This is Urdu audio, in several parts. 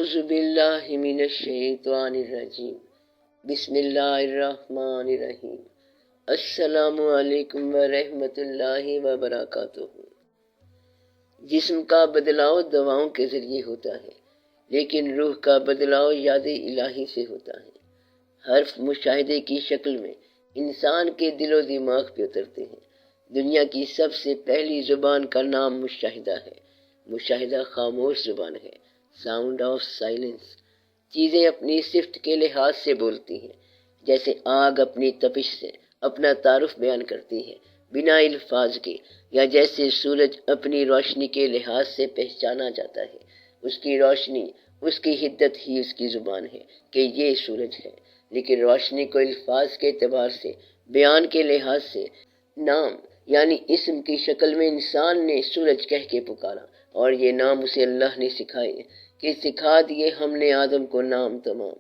اعوذ باللہ من الشیطان الرجیم بسم اللہ الرحمن الرحیم السلام علیکم ورحمۃ اللہ وبرکاتہ۔ جسم کا بدلاؤ دواؤں کے ذریعے ہوتا ہے، لیکن روح کا بدلاؤ یاد الہی سے ہوتا ہے۔ حرف مشاہدے کی شکل میں انسان کے دل و دماغ پہ اترتے ہیں۔ دنیا کی سب سے پہلی زبان کا نام مشاہدہ ہے۔ مشاہدہ خاموش زبان ہے، ساؤنڈ آف سائلنس۔ چیزیں اپنی صفت کے لحاظ سے بولتی ہیں، جیسے آگ اپنی تپش سے اپنا تعارف بیان کرتی ہے بنا الفاظ کے، یا جیسے سورج اپنی روشنی کے لحاظ سے پہچانا جاتا ہے۔ اس کی روشنی، اس کی حدت ہی اس کی زبان ہے کہ یہ سورج ہے۔ لیکن روشنی کو الفاظ کے اعتبار سے، بیان کے لحاظ سے، نام یعنی اسم کی شکل میں انسان نے سورج کہہ کے پکارا، اور یہ نام اسے اللہ نے سکھائے کہ سکھا دیے ہم نے آدم کو نام تمام،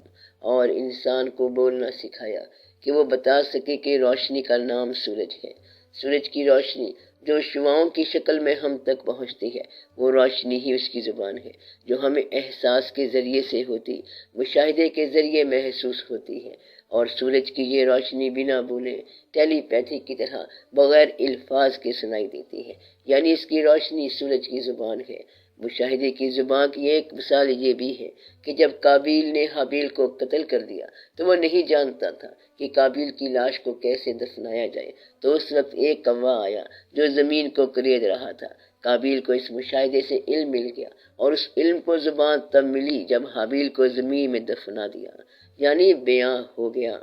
اور انسان کو بولنا سکھایا کہ وہ بتا سکے کہ روشنی کا نام سورج ہے۔ سورج کی روشنی جو شعاؤں کی شکل میں ہم تک پہنچتی ہے، وہ روشنی ہی اس کی زبان ہے، جو ہمیں احساس کے ذریعے سے ہوتی، مشاہدے کے ذریعے محسوس ہوتی ہے۔ اور سورج کی یہ روشنی بنا بولے، ٹیلی پیتھی کی طرح بغیر الفاظ کے سنائی دیتی ہے، یعنی اس کی روشنی سورج کی زبان ہے۔ مشاہدے کی زبان کی ایک مثال یہ بھی ہے کہ جب قابیل نے حابیل کو قتل کر دیا تو وہ نہیں جانتا تھا کہ قابیل کی لاش کو کیسے دفنایا جائے، تو اس وقت ایک کوا آیا جو زمین کو کرید رہا تھا۔ قابیل کو اس مشاہدے سے علم مل گیا، اور اس علم کو زبان تب ملی جب حابیل کو زمین میں دفنا دیا، یعنی بیان ہو گیا۔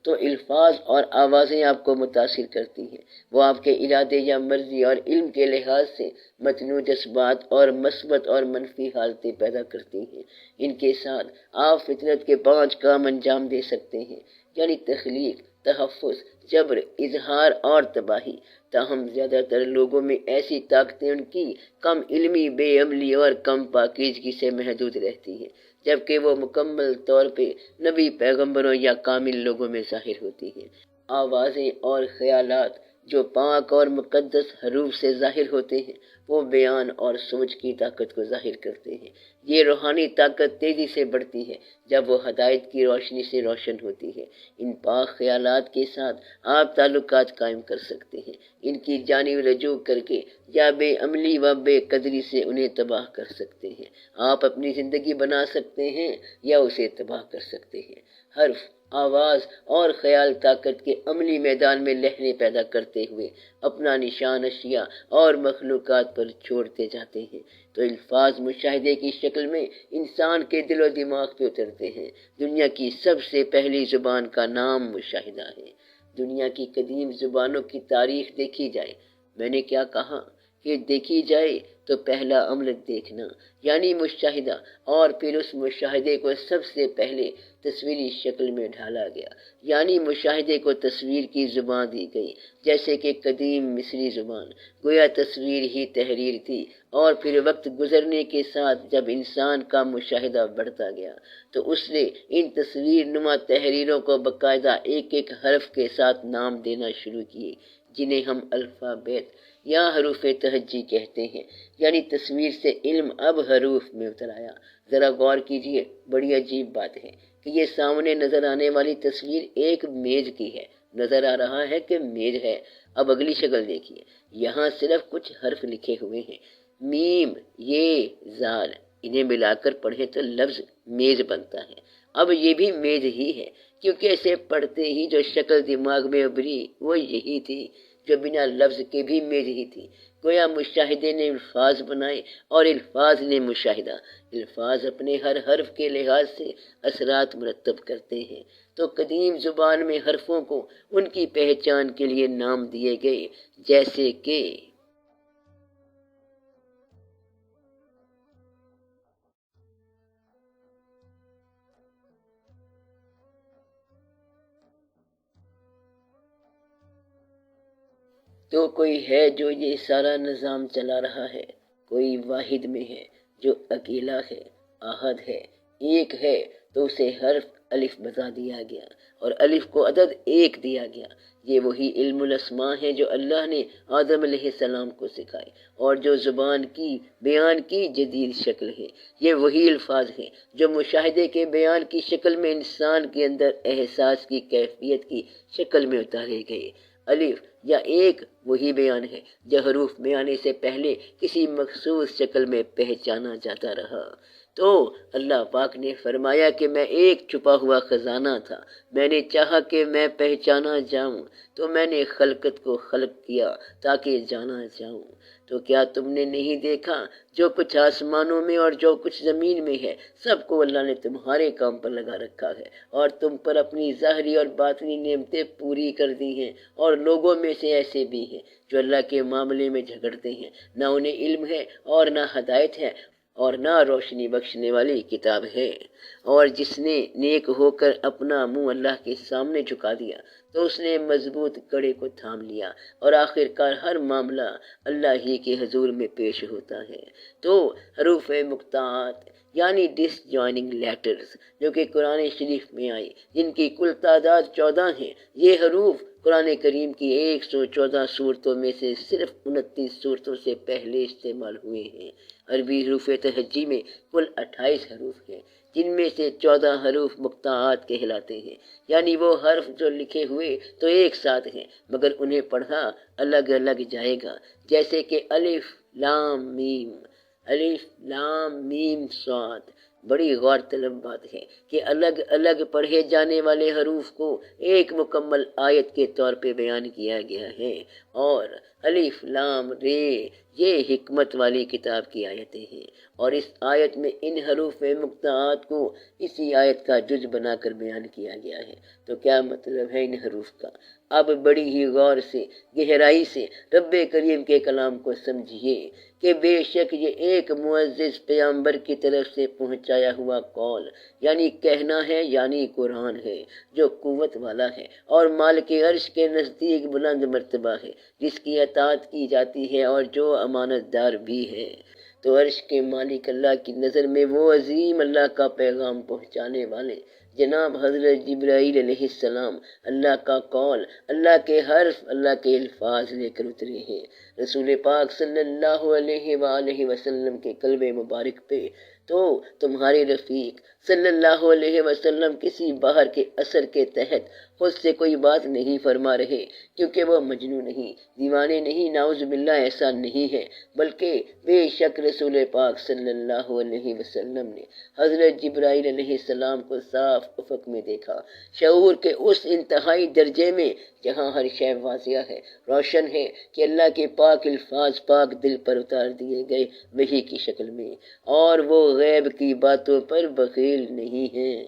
تو الفاظ اور آوازیں آپ کو متاثر کرتی ہیں، وہ آپ کے ارادے یا مرضی اور علم کے لحاظ سے متنوع جذبات اور مثبت اور منفی حالتیں پیدا کرتی ہیں۔ ان کے ساتھ آپ فطرت کے 5 کام انجام دے سکتے ہیں، یعنی تخلیق، تحفظ، جبر، اظہار اور تباہی۔ تاہم زیادہ تر لوگوں میں ایسی طاقتیں ان کی کم علمی، بے عملی اور کم پاکیزگی سے محدود رہتی ہیں، جبکہ وہ مکمل طور پہ نبی، پیغمبروں یا کامل لوگوں میں ظاہر ہوتی ہیں۔ آوازیں اور خیالات جو پاک اور مقدس حروف سے ظاہر ہوتے ہیں، وہ بیان اور سوچ کی طاقت کو ظاہر کرتے ہیں۔ یہ روحانی طاقت تیزی سے بڑھتی ہے جب وہ ہدایت کی روشنی سے روشن ہوتی ہے۔ ان پاک خیالات کے ساتھ آپ تعلقات قائم کر سکتے ہیں، ان کی جانب رجوع کر کے یا بے عملی و بے قدری سے انہیں تباہ کر سکتے ہیں۔ آپ اپنی زندگی بنا سکتے ہیں یا اسے تباہ کر سکتے ہیں۔ حرف، آواز اور خیال طاقت کے عملی میدان میں لہریں پیدا کرتے ہوئے اپنا نشان اشیاء اور مخلوقات پر چھوڑتے جاتے ہیں۔ تو الفاظ مشاہدے کی شکل میں انسان کے دل و دماغ پہ اترتے ہیں۔ دنیا کی سب سے پہلی زبان کا نام مشاہدہ ہے۔ دنیا کی قدیم زبانوں کی تاریخ دیکھی جائے، میں نے کیا کہا کہ دیکھی جائے تو پہلا عمل دیکھنا یعنی مشاہدہ، اور پھر اس مشاہدے کو سب سے پہلے تصویری شکل میں ڈھالا گیا، یعنی مشاہدے کو تصویر کی زبان دی گئی، جیسے کہ قدیم مصری زبان گویا تصویر ہی تحریر تھی۔ اور پھر وقت گزرنے کے ساتھ جب انسان کا مشاہدہ بڑھتا گیا تو اس نے ان تصویر نما تحریروں کو باقاعدہ ایک ایک حرف کے ساتھ نام دینا شروع کیے، جنہیں ہم الفابیت یا حروف تہجی کہتے ہیں، یعنی تصویر سے علم اب حروف میں اتر آیا۔ ذرا غور کیجئے، بڑی عجیب بات ہے کہ یہ سامنے نظر آنے والی تصویر ایک میز کی ہے۔ نظر آ رہا ہے کہ میز ہے۔ اب اگلی شکل دیکھیے، یہاں صرف کچھ حرف لکھے ہوئے ہیں، میم، یہ، زال، انہیں ملا کر پڑھیں تو لفظ میز بنتا ہے۔ اب یہ بھی میز ہی ہے، کیونکہ اسے پڑھتے ہی جو شکل دماغ میں ابھری وہ یہی تھی جو بنا لفظ کے بھی میز ہی تھی۔ گویا مشاہدے نے الفاظ بنائے اور الفاظ نے مشاہدہ۔ الفاظ اپنے ہر حرف کے لحاظ سے اثرات مرتب کرتے ہیں، تو قدیم زبان میں حرفوں کو ان کی پہچان کے لیے نام دیے گئے، جیسے کہ تو کوئی ہے جو یہ سارا نظام چلا رہا ہے، کوئی واحد میں ہے جو اکیلا ہے، احد ہے، ایک ہے تو اسے حرف الف بتا دیا گیا اور الف کو عدد 1 دیا گیا۔ یہ وہی علم الاسماء ہے جو اللہ نے آدم علیہ السلام کو سکھائے اور جو زبان کی بیان کی جدید شکل ہے۔ یہ وہی الفاظ ہیں جو مشاہدے کے بیان کی شکل میں انسان کے اندر احساس کی کیفیت کی شکل میں اتارے گئے۔ الف یا 1 وہی بیان ہے جو حروف میں آنے سے پہلے کسی مخصوص شکل میں پہچانا جاتا رہا۔ تو اللہ پاک نے فرمایا کہ میں ایک چھپا ہوا خزانہ تھا، میں نے چاہا کہ میں پہچانا جاؤں تو میں نے خلقت کو خلق کیا تاکہ جانا جاؤں۔ تو کیا تم نے نہیں دیکھا جو کچھ آسمانوں میں اور جو کچھ زمین میں ہے سب کو اللہ نے تمہارے کام پر لگا رکھا ہے اور تم پر اپنی ظاہری اور باطنی نعمتیں پوری کر دی ہیں، اور لوگوں میں سے ایسے بھی ہیں جو اللہ کے معاملے میں جھگڑتے ہیں، نہ انہیں علم ہے اور نہ ہدایت ہے اور نہ روشنی بخشنے والی کتاب ہے۔ اور جس نے نیک ہو کر اپنا منہ اللہ کے سامنے جھکا دیا تو اس نے مضبوط کڑے کو تھام لیا، اور آخرکار ہر معاملہ اللہ ہی کے حضور میں پیش ہوتا ہے۔ تو حروف مقطعات یعنی ڈس جوائننگ لیٹرز جو کہ قرآن شریف میں آئی، جن کی کل تعداد 14 ہیں، یہ حروف قرآن کریم کی 114 صورتوں میں سے صرف 29 صورتوں سے پہلے استعمال ہوئے ہیں۔ عربی حروف تہجی میں کل 28 حروف ہیں، جن میں سے 14 حروف مقطعات کہلاتے ہیں، یعنی وہ حرف جو لکھے ہوئے تو ایک ساتھ ہیں مگر انہیں پڑھا الگ الگ جائے گا، جیسے کہ الف لام میم، الف لام میم صاد۔ بڑی غور طلب بات ہے کہ الگ الگ پڑھے جانے والے حروف کو ایک مکمل آیت کے طور پہ بیان کیا گیا ہے، اور الف لام رے یہ حکمت والی کتاب کی آیتیں ہیں، اور اس آیت میں ان حروف مقطعات کو اسی آیت کا جز بنا کر بیان کیا گیا ہے۔ تو کیا مطلب ہے ان حروف کا؟ اب بڑی ہی غور سے گہرائی سے رب کریم کے کلام کو سمجھیے کہ بے شک یہ ایک معزز پیغمبر کی طرف سے پہنچایا ہوا قول یعنی کہنا ہے، یعنی قرآن ہے جو قوت والا ہے اور مالک عرش کے نزدیک بلند مرتبہ ہے، جس کی اطاعت کی جاتی ہے اور جو امانت دار بھی ہے۔ تو عرش کے مالک اللہ کی نظر میں وہ عظیم اللہ کا پیغام پہنچانے والے جناب حضرت جبرائیل علیہ السلام اللہ کا قول، اللہ کے حرف، اللہ کے الفاظ لے کر اترے ہیں۔ رسول پاک صلی اللہ علیہ وآلہ وسلم کے قلب مبارک پہ تو تمہارے رفیق صلی اللہ علیہ وسلم کسی باہر کے اثر کے تحت خود سے کوئی بات نہیں فرما رہے، کیونکہ وہ مجنون نہیں، دیوانے نہیں، نعوذ باللہ ایسا نہیں ہے، بلکہ بے شک رسول پاک صلی اللہ علیہ وسلم نے حضرت جبرائیل علیہ السلام کو صاف افق میں دیکھا، شعور کے اس انتہائی درجے میں جہاں ہر شے واضح ہے، روشن ہے کہ اللہ کے پاک الفاظ پاک دل پر اتار دیے گئے وحی کی شکل میں، اور وہ غیب کی باتوں پر بخیل نہیں ہیں،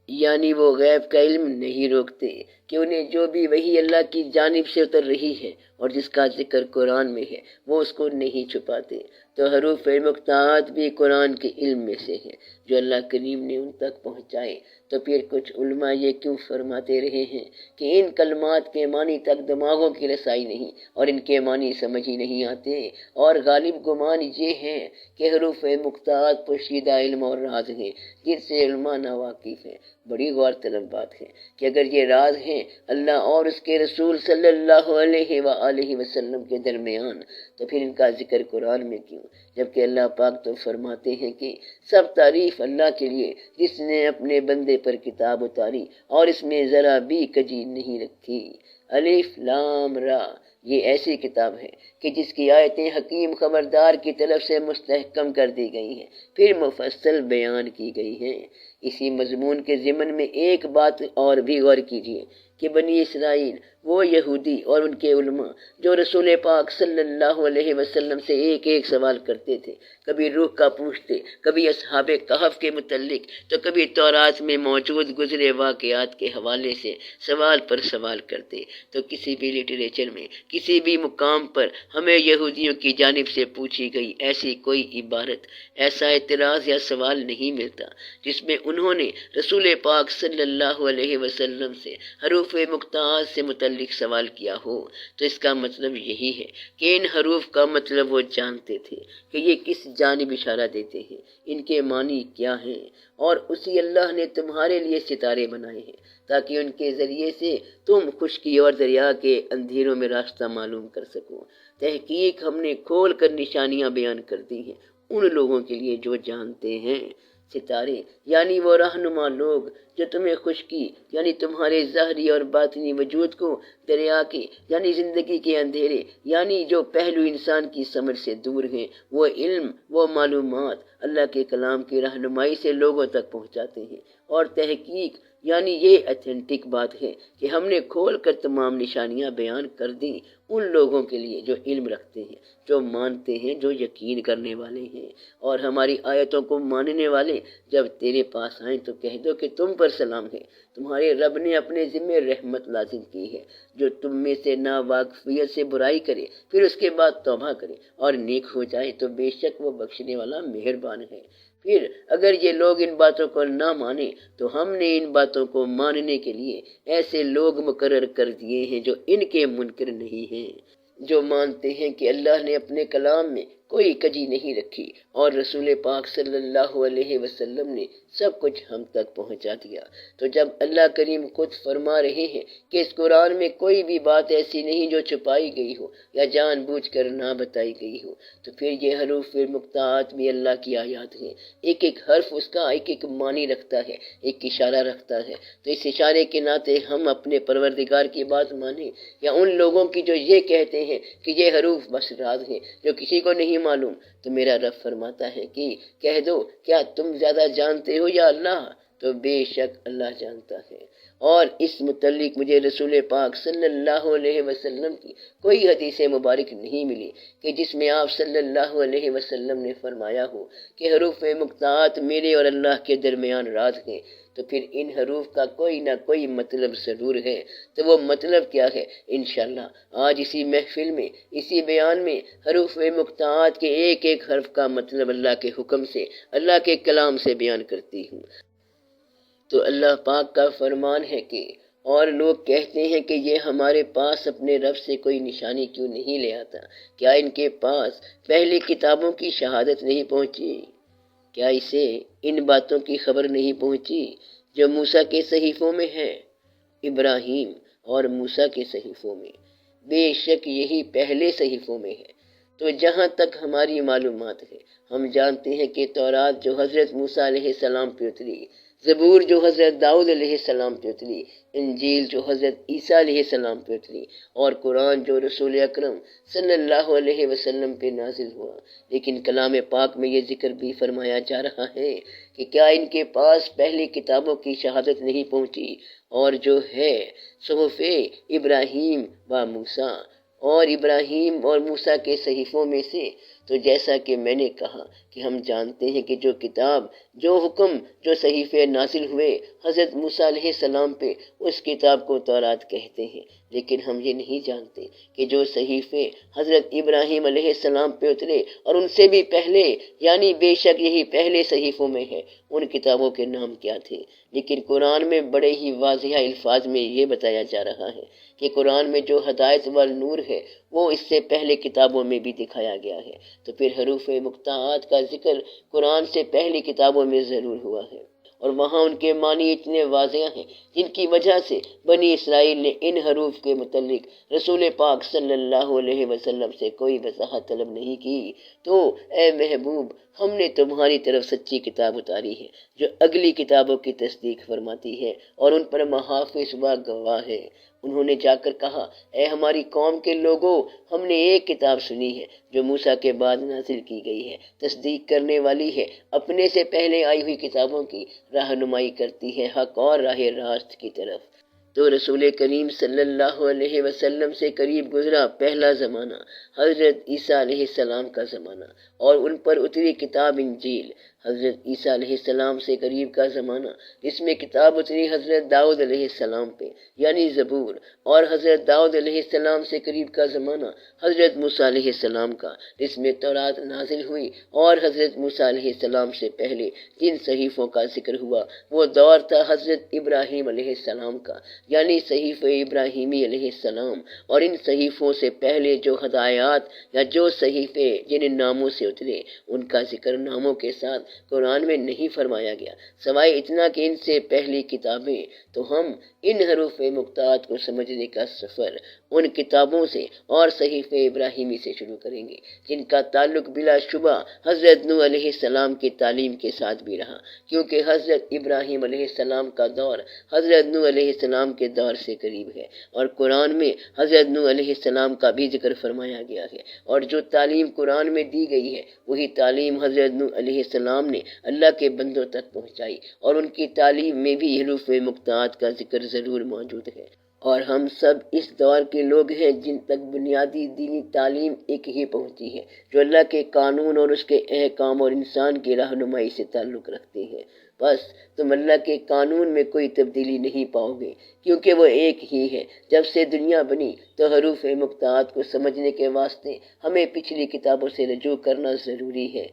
یعنی وہ غیب کا علم نہیں روکتے کہ انہیں جو بھی وحی اللہ کی جانب سے اتر رہی ہے اور جس کا ذکر قرآن میں ہے وہ اس کو نہیں چھپاتے۔ تو حروف مقطعات بھی قرآن کے علم میں سے ہیں جو اللہ کریم نے ان تک پہنچائے۔ تو پھر کچھ علماء یہ کیوں فرماتے رہے ہیں کہ ان کلمات کے معنی تک دماغوں کی رسائی نہیں اور ان کے معنی سمجھ ہی نہیں آتے، اور غالب گمان یہ ہے کہ حروف مقطعات پوشیدہ علم اور راز ہیں جن سے علماء ناواقف ہیں۔ بڑی غور طلب بات ہے کہ اگر یہ راز ہیں اللہ اور اس کے رسول صلی اللہ علیہ وآلہ وسلم کے درمیان، تو پھر ان کا ذکر قرآن میں کیوں، جبکہ اللہ پاک تو فرماتے ہیں کہ سب تعریف اللہ کے لیے جس نے اپنے بندے پر کتاب اتاری اور اس میں ذرا بھی کجی نہیں رکھی۔ الف لام را یہ ایسی کتاب ہے کہ جس کی آیتیں حکیم خبردار کی طرف سے مستحکم کر دی گئی ہیں، پھر مفصل بیان کی گئی ہیں۔ اسی مضمون کے ضمن میں ایک بات اور بھی غور کیجیے کہ بنی اسرائیل وہ یہودی اور ان کے علماء جو رسول پاک صلی اللہ علیہ وسلم سے ایک ایک سوال کرتے تھے، کبھی روح کا پوچھتے، کبھی اصحاب کہف کے متعلق، تو کبھی تورات میں موجود گزرے واقعات کے حوالے سے سوال پر سوال کرتے، تو کسی بھی لٹریچر میں کسی بھی مقام پر ہمیں یہودیوں کی جانب سے پوچھی گئی ایسی کوئی عبارت، ایسا اعتراض یا سوال نہیں ملتا جس میں انہوں نے رسول پاک صلی اللہ علیہ وسلم سے حروف مقطعات سے متعلق سوال کیا ہو۔ تو اس کا مطلب یہی ہے کہ ان حروف کا مطلب وہ جانتے تھے کہ یہ کس جانب اشارہ دیتے ہیں، ان کے معنی کیا ہیں، اور اسی اللہ نے تمہارے لیے ستارے بنائے ہیں تاکہ ان کے ذریعے سے تم خشکی اور دریا کے اندھیروں میں راستہ معلوم کر سکو۔ تحقیق ہم نے کھول کر نشانیاں بیان کر دی ہیں ان لوگوں کے لیے جو جانتے ہیں۔ ستارے یعنی وہ رہنما لوگ جو تمہیں خشکی یعنی تمہارے ظاہری اور باطنی وجود کو، دریا کے یعنی زندگی کے اندھیرے یعنی جو پہلو انسان کی سمجھ سے دور ہیں، وہ علم، وہ معلومات اللہ کے کلام کی رہنمائی سے لوگوں تک پہنچاتے ہیں۔ اور تحقیق یعنی یہ ایتھنٹک بات ہے کہ ہم نے کھول کر تمام نشانیاں بیان کر دیں ان لوگوں کے لیے جو علم رکھتے ہیں، جو مانتے ہیں، جو یقین کرنے والے ہیں۔ اور ہماری آیتوں کو ماننے والے جب تیرے پاس آئیں تو کہہ دو کہ تم پر سلام ہے، تمہارے رب نے اپنے ذمے رحمت لازم کی ہے۔ جو تم میں سے ناواقفیت سے برائی کرے پھر اس کے بعد توبہ کرے اور نیک ہو جائے تو بے شک وہ بخشنے والا مہربان ہے۔ پھر اگر یہ لوگ ان باتوں کو نہ مانیں تو ہم نے ان باتوں کو ماننے کے لیے ایسے لوگ مقرر کر دیے ہیں جو ان کے منکر نہیں ہیں، جو مانتے ہیں کہ اللہ نے اپنے کلام میں کوئی کجی نہیں رکھی اور رسول پاک صلی اللہ علیہ وسلم نے سب کچھ ہم تک پہنچا دیا۔ تو جب اللہ کریم خود فرما رہے ہیں کہ اس قرآن میں کوئی بھی بات ایسی نہیں جو چھپائی گئی ہو یا جان بوجھ کر نہ بتائی گئی ہو، تو پھر یہ حروف مقطعات بھی اللہ کی آیات ہیں۔ ایک ایک حرف اس کا ایک ایک معنی رکھتا ہے، ایک اشارہ رکھتا ہے۔ تو اس اشارے کے ناطے ہم اپنے پروردگار کی بات مانیں یا ان لوگوں کی جو یہ کہتے ہیں کہ یہ حروف بس راز ہیں جو کسی کو نہیں معلوم؟ تو میرا رب فرماتا ہے کہ کہہ دو کیا تم زیادہ جانتے ہو یا اللہ؟ تو بے شک اللہ جانتا ہے۔ اور اس متعلق مجھے رسول پاک صلی اللہ علیہ وسلم کی کوئی حدیث مبارک نہیں ملی کہ جس میں آپ صلی اللہ علیہ وسلم نے فرمایا ہو کہ حروف مقطعات میرے اور اللہ کے درمیان راز ہیں۔ تو پھر ان حروف کا کوئی نہ کوئی مطلب ضرور ہے۔ تو وہ مطلب کیا ہے؟ انشاءاللہ آج اسی محفل میں، اسی بیان میں حروف مقطعات کے ایک ایک حرف کا مطلب اللہ کے حکم سے، اللہ کے کلام سے بیان کرتی ہوں۔ تو اللہ پاک کا فرمان ہے کہ اور لوگ کہتے ہیں کہ یہ ہمارے پاس اپنے رب سے کوئی نشانی کیوں نہیں لے آتا؟ کیا ان کے پاس پہلی کتابوں کی شہادت نہیں پہنچی؟ کیا اسے ان باتوں کی خبر نہیں پہنچی جو موسیٰ کے صحیفوں میں ہے؟ ابراہیم اور موسیٰ کے صحیفوں میں، بے شک یہی پہلے صحیفوں میں ہے۔ تو جہاں تک ہماری معلومات ہے ہم جانتے ہیں کہ تورات جو حضرت موسیٰ علیہ السلام پہ اتری، زبور جو حضرت داؤد علیہ السلام پہ اتری، انجیل جو حضرت عیسیٰ علیہ السلام پہ اتری، اور قرآن جو رسول اکرم صلی اللہ علیہ وسلم پہ نازل ہوا۔ لیکن کلام پاک میں یہ ذکر بھی فرمایا جا رہا ہے کہ کیا ان کے پاس پہلی کتابوں کی شہادت نہیں پہنچی؟ اور جو ہے صحف ابراہیم و موسیٰ، اور ابراہیم اور موسیٰ کے صحیفوں میں سے۔ تو جیسا کہ میں نے کہا کہ ہم جانتے ہیں کہ جو کتاب، جو حکم، جو صحیفے نازل ہوئے حضرت موسیٰ علیہ السلام پہ، اس کتاب کو تورات کہتے ہیں۔ لیکن ہم یہ نہیں جانتے کہ جو صحیفے حضرت ابراہیم علیہ السلام پہ اترے اور ان سے بھی پہلے، یعنی بے شک یہی پہلے صحیفوں میں ہے، ان کتابوں کے نام کیا تھے۔ لیکن قرآن میں بڑے ہی واضح الفاظ میں یہ بتایا جا رہا ہے کہ قرآن میں جو ہدایت والنور ہے وہ اس سے پہلے کتابوں میں بھی دکھایا گیا ہے۔ تو پھر حروف مقطعات کا ذکر قرآن سے پہلی کتابوں میں ضرور ہوا ہے، اور وہاں ان کے معنی اتنے واضح ہیں جن کی وجہ سے بنی اسرائیل نے ان حروف کے متعلق رسول پاک صلی اللہ علیہ وسلم سے کوئی وضاحت طلب نہیں کی۔ تو اے محبوب، ہم نے تمہاری طرف سچی کتاب اتاری ہے جو اگلی کتابوں کی تصدیق فرماتی ہے اور ان پر محافظ و گواہ ہے۔ انہوں نے جا کر کہا، اے ہماری قوم کے لوگوں، ہم نے ایک کتاب سنی ہے جو موسیٰ کے بعد نازل کی گئی ہے، تصدیق کرنے والی ہے، اپنے سے پہلے آئی ہوئی کتابوں کی رہنمائی کرتی ہے حق اور راہ راست کی طرف۔ تو رسول کریم صلی اللہ علیہ وسلم سے قریب گزرا پہلا زمانہ حضرت عیسیٰ علیہ السلام کا زمانہ، اور ان پر اتری کتاب انجیل حضرت عیسیٰ علیہ السلام سے قریب کا زمانہ جس میں کتاب اتری حضرت داؤد علیہ السلام پہ یعنی زبور، اور حضرت داؤد علیہ السلام سے قریب کا زمانہ حضرت موسیٰ علیہ السلام کا جس میں تورات نازل ہوئی، اور حضرت موسیٰ علیہ السلام سے پہلے جن صحیفوں کا ذکر ہوا وہ دور تھا حضرت ابراہیم علیہ السلام کا یعنی صحیفہ ابراہیمی علیہ السلام، اور ان صحیفوں سے پہلے جو ہدایات یا جو صحیفے جن ناموں سے اترے ان کا ذکر ناموں کے ساتھ قرآن میں نہیں فرمایا گیا، سوائے اتنا کہ ان سے پہلی کتابیں۔ تو ہم ان حروف مقطعات کو سمجھنے کا سفر ان کتابوں سے اور صحیفہ ابراہیمی سے شروع کریں گے جن کا تعلق بلا شبہ حضرت نوح علیہ السلام کی تعلیم کے ساتھ بھی رہا، کیونکہ حضرت ابراہیم علیہ السلام کا دور حضرت نوح علیہ السلام کے دور سے قریب ہے، اور قرآن میں حضرت نوح علیہ السلام کا بھی ذکر فرمایا گیا ہے، اور جو تعلیم قرآن میں دی گئی ہے وہی تعلیم حضرت نوح علیہ السلام نے اللہ کے بندوں تک پہنچائی، اور ان کی تعلیم میں بھی حروف مقطعات کا ذکر ضرور موجود ہے۔ اور ہم سب اس دور کے لوگ ہیں جن تک بنیادی دینی تعلیم ایک ہی پہنچی ہے، جو اللہ کے قانون اور اس کے احکام اور انسان کی رہنمائی سے تعلق رکھتے ہیں۔ بس تم اللہ کے قانون میں کوئی تبدیلی نہیں پاؤ گے، کیونکہ وہ ایک ہی ہے۔ جب سے دنیا بنی تو حروف مقطعات کو سمجھنے کے واسطے ہمیں پچھلی کتابوں سے رجوع کرنا ضروری ہے۔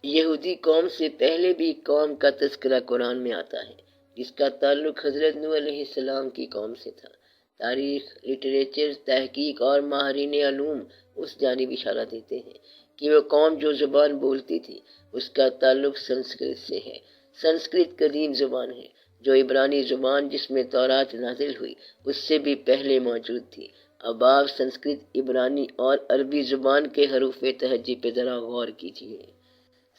یہودی قوم سے پہلے بھی قوم کا تذکرہ قرآن میں آتا ہے جس کا تعلق حضرت نوح علیہ السلام کی قوم سے تھا۔ تاریخ، لٹریچر، تحقیق اور ماہرین علوم اس جانب اشارہ دیتے ہیں کہ وہ قوم جو زبان بولتی تھی اس کا تعلق سنسکرت سے ہے۔ سنسکرت قدیم زبان ہے جو عبرانی زبان جس میں تورات نازل ہوئی اس سے بھی پہلے موجود تھی۔ اب آپ سنسکرت، عبرانی اور عربی زبان کے حروف تہجی پہ ذرا غور کیجیے۔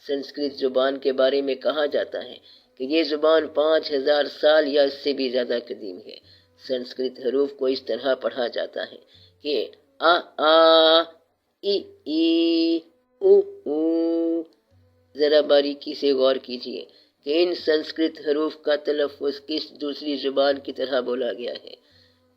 سنسکرت زبان کے بارے میں کہا جاتا ہے کہ یہ زبان 5000 سال یا اس سے بھی زیادہ قدیم ہے۔ سنسکرت حروف کو اس طرح پڑھا جاتا ہے کہ آ آ ای ای او او۔ ذرا باریکی سے غور کیجیے کہ ان سنسکرت حروف کا تلفظ کس دوسری زبان کی طرح بولا گیا ہے۔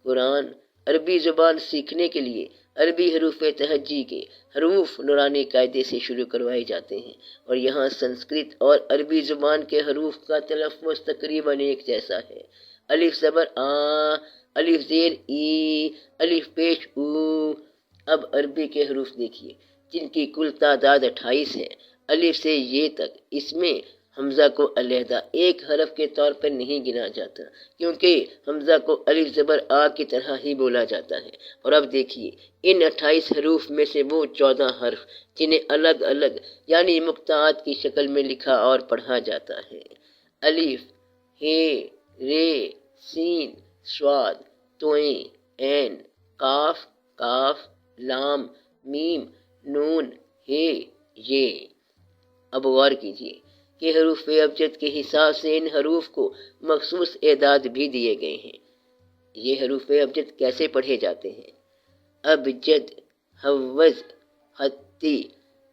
قرآن عربی زبان سیکھنے کے لیے عربی حروف تہجی کے حروف نورانی قاعدے سے شروع کروائے جاتے ہیں، اور یہاں سنسکرت اور عربی زبان کے حروف کا تلفظ تقریباً ایک جیسا ہے۔ الف زبر آ، الف زیر ای، الف پیش او۔ اب عربی کے حروف دیکھیے جن کی کل تعداد 28 ہے۔ الف سے یہ تک اس میں حمزہ کو علیحدہ ایک حرف کے طور پر نہیں گنا جاتا، کیونکہ حمزہ کو الف زبر آ کی طرح ہی بولا جاتا ہے۔ اور اب دیکھیے ان 28 حروف میں سے وہ 14 حرف جنہیں الگ الگ یعنی مقطعات کی شکل میں لکھا اور پڑھا جاتا ہے۔ الف، ہے، رے، سین، صاد، توئیں، عین، قاف، کاف، لام، میم، نون، ہے، یہ۔ اب غور کیجیے کہ حروف ابجد کے حساب سے ان حروف کو مخصوص اعداد بھی دیے گئے ہیں۔ یہ حروف ابجد کیسے پڑھے جاتے ہیں؟ ابجد، حوز، حتی،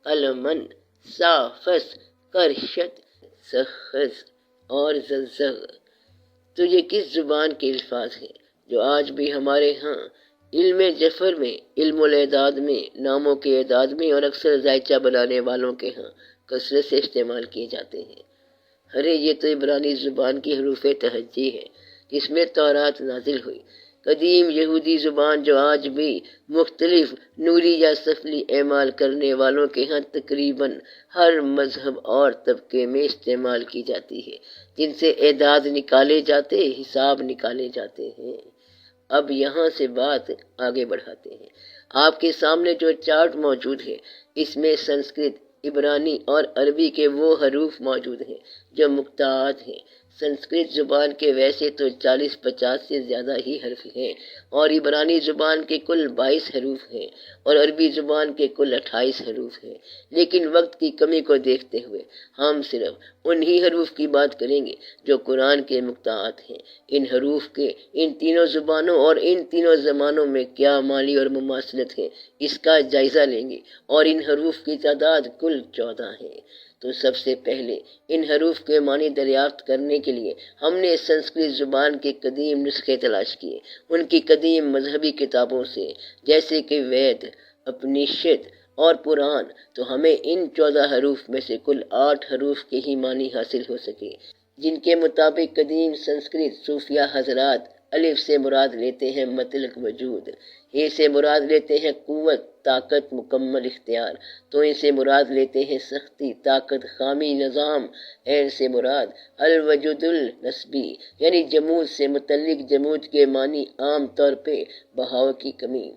قلمن، صافس، کرشت، سخز اور زلزغ۔ تو یہ کس زبان کے الفاظ ہیں جو آج بھی ہمارے ہاں علم جفر میں، علم الاعداد میں، ناموں کے اعداد میں اور اکثر ذائچہ بنانے والوں کے ہاں کثرت سے استعمال کیے جاتے ہیں؟ ارے یہ تو عبرانی زبان کی حروف تہجی ہے جس میں تورات نازل ہوئی۔ قدیم یہودی زبان جو آج بھی مختلف نوری یا سفلی اعمال کرنے والوں کے ہاں تقریباً ہر مذہب اور طبقے میں استعمال کی جاتی ہے، جن سے اعداد نکالے جاتے، حساب نکالے جاتے ہیں۔ اب یہاں سے بات آگے بڑھاتے ہیں۔ آپ کے سامنے جو چارٹ موجود ہے اس میں سنسکرت، عبرانی اور عربی کے وہ حروف موجود ہیں جو مقطعات ہیں۔ سنسکرت زبان کے ویسے تو 40-50 سے زیادہ ہی حرف ہیں، اور عبرانی زبان کے کل 22 حروف ہیں، اور عربی زبان کے کل 28 حروف ہیں۔ لیکن وقت کی کمی کو دیکھتے ہوئے ہم صرف انہی حروف کی بات کریں گے جو قرآن کے مقطعات ہیں۔ ان حروف کے ان تینوں زبانوں اور ان تینوں زمانوں میں کیا معنی اور مماثلت ہے اس کا جائزہ لیں گے، اور ان حروف کی تعداد کل 14 ہے۔ تو سب سے پہلے ان حروف کے معنی دریافت کرنے کے لیے ہم نے سنسکرت زبان کے قدیم نسخے تلاش کیے، ان کی قدیم مذہبی کتابوں سے، جیسے کہ وید، اپنشد اور پران تو ہمیں ان 14 حروف میں سے کل 8 حروف کے ہی معنی حاصل ہو سکے، جن کے مطابق قدیم سنسکرت صوفیہ حضرات الف سے مراد لیتے ہیں مطلق وجود، اے سے مراد لیتے ہیں قوت، طاقت، مکمل اختیار، تو ان سے مراد لیتے ہیں سختی، طاقت، خامی، نظام، عین سے مراد الوجود النسبی یعنی جمود سے متعلق جمود کے معنی عام طور پہ بہاؤ کی کمی،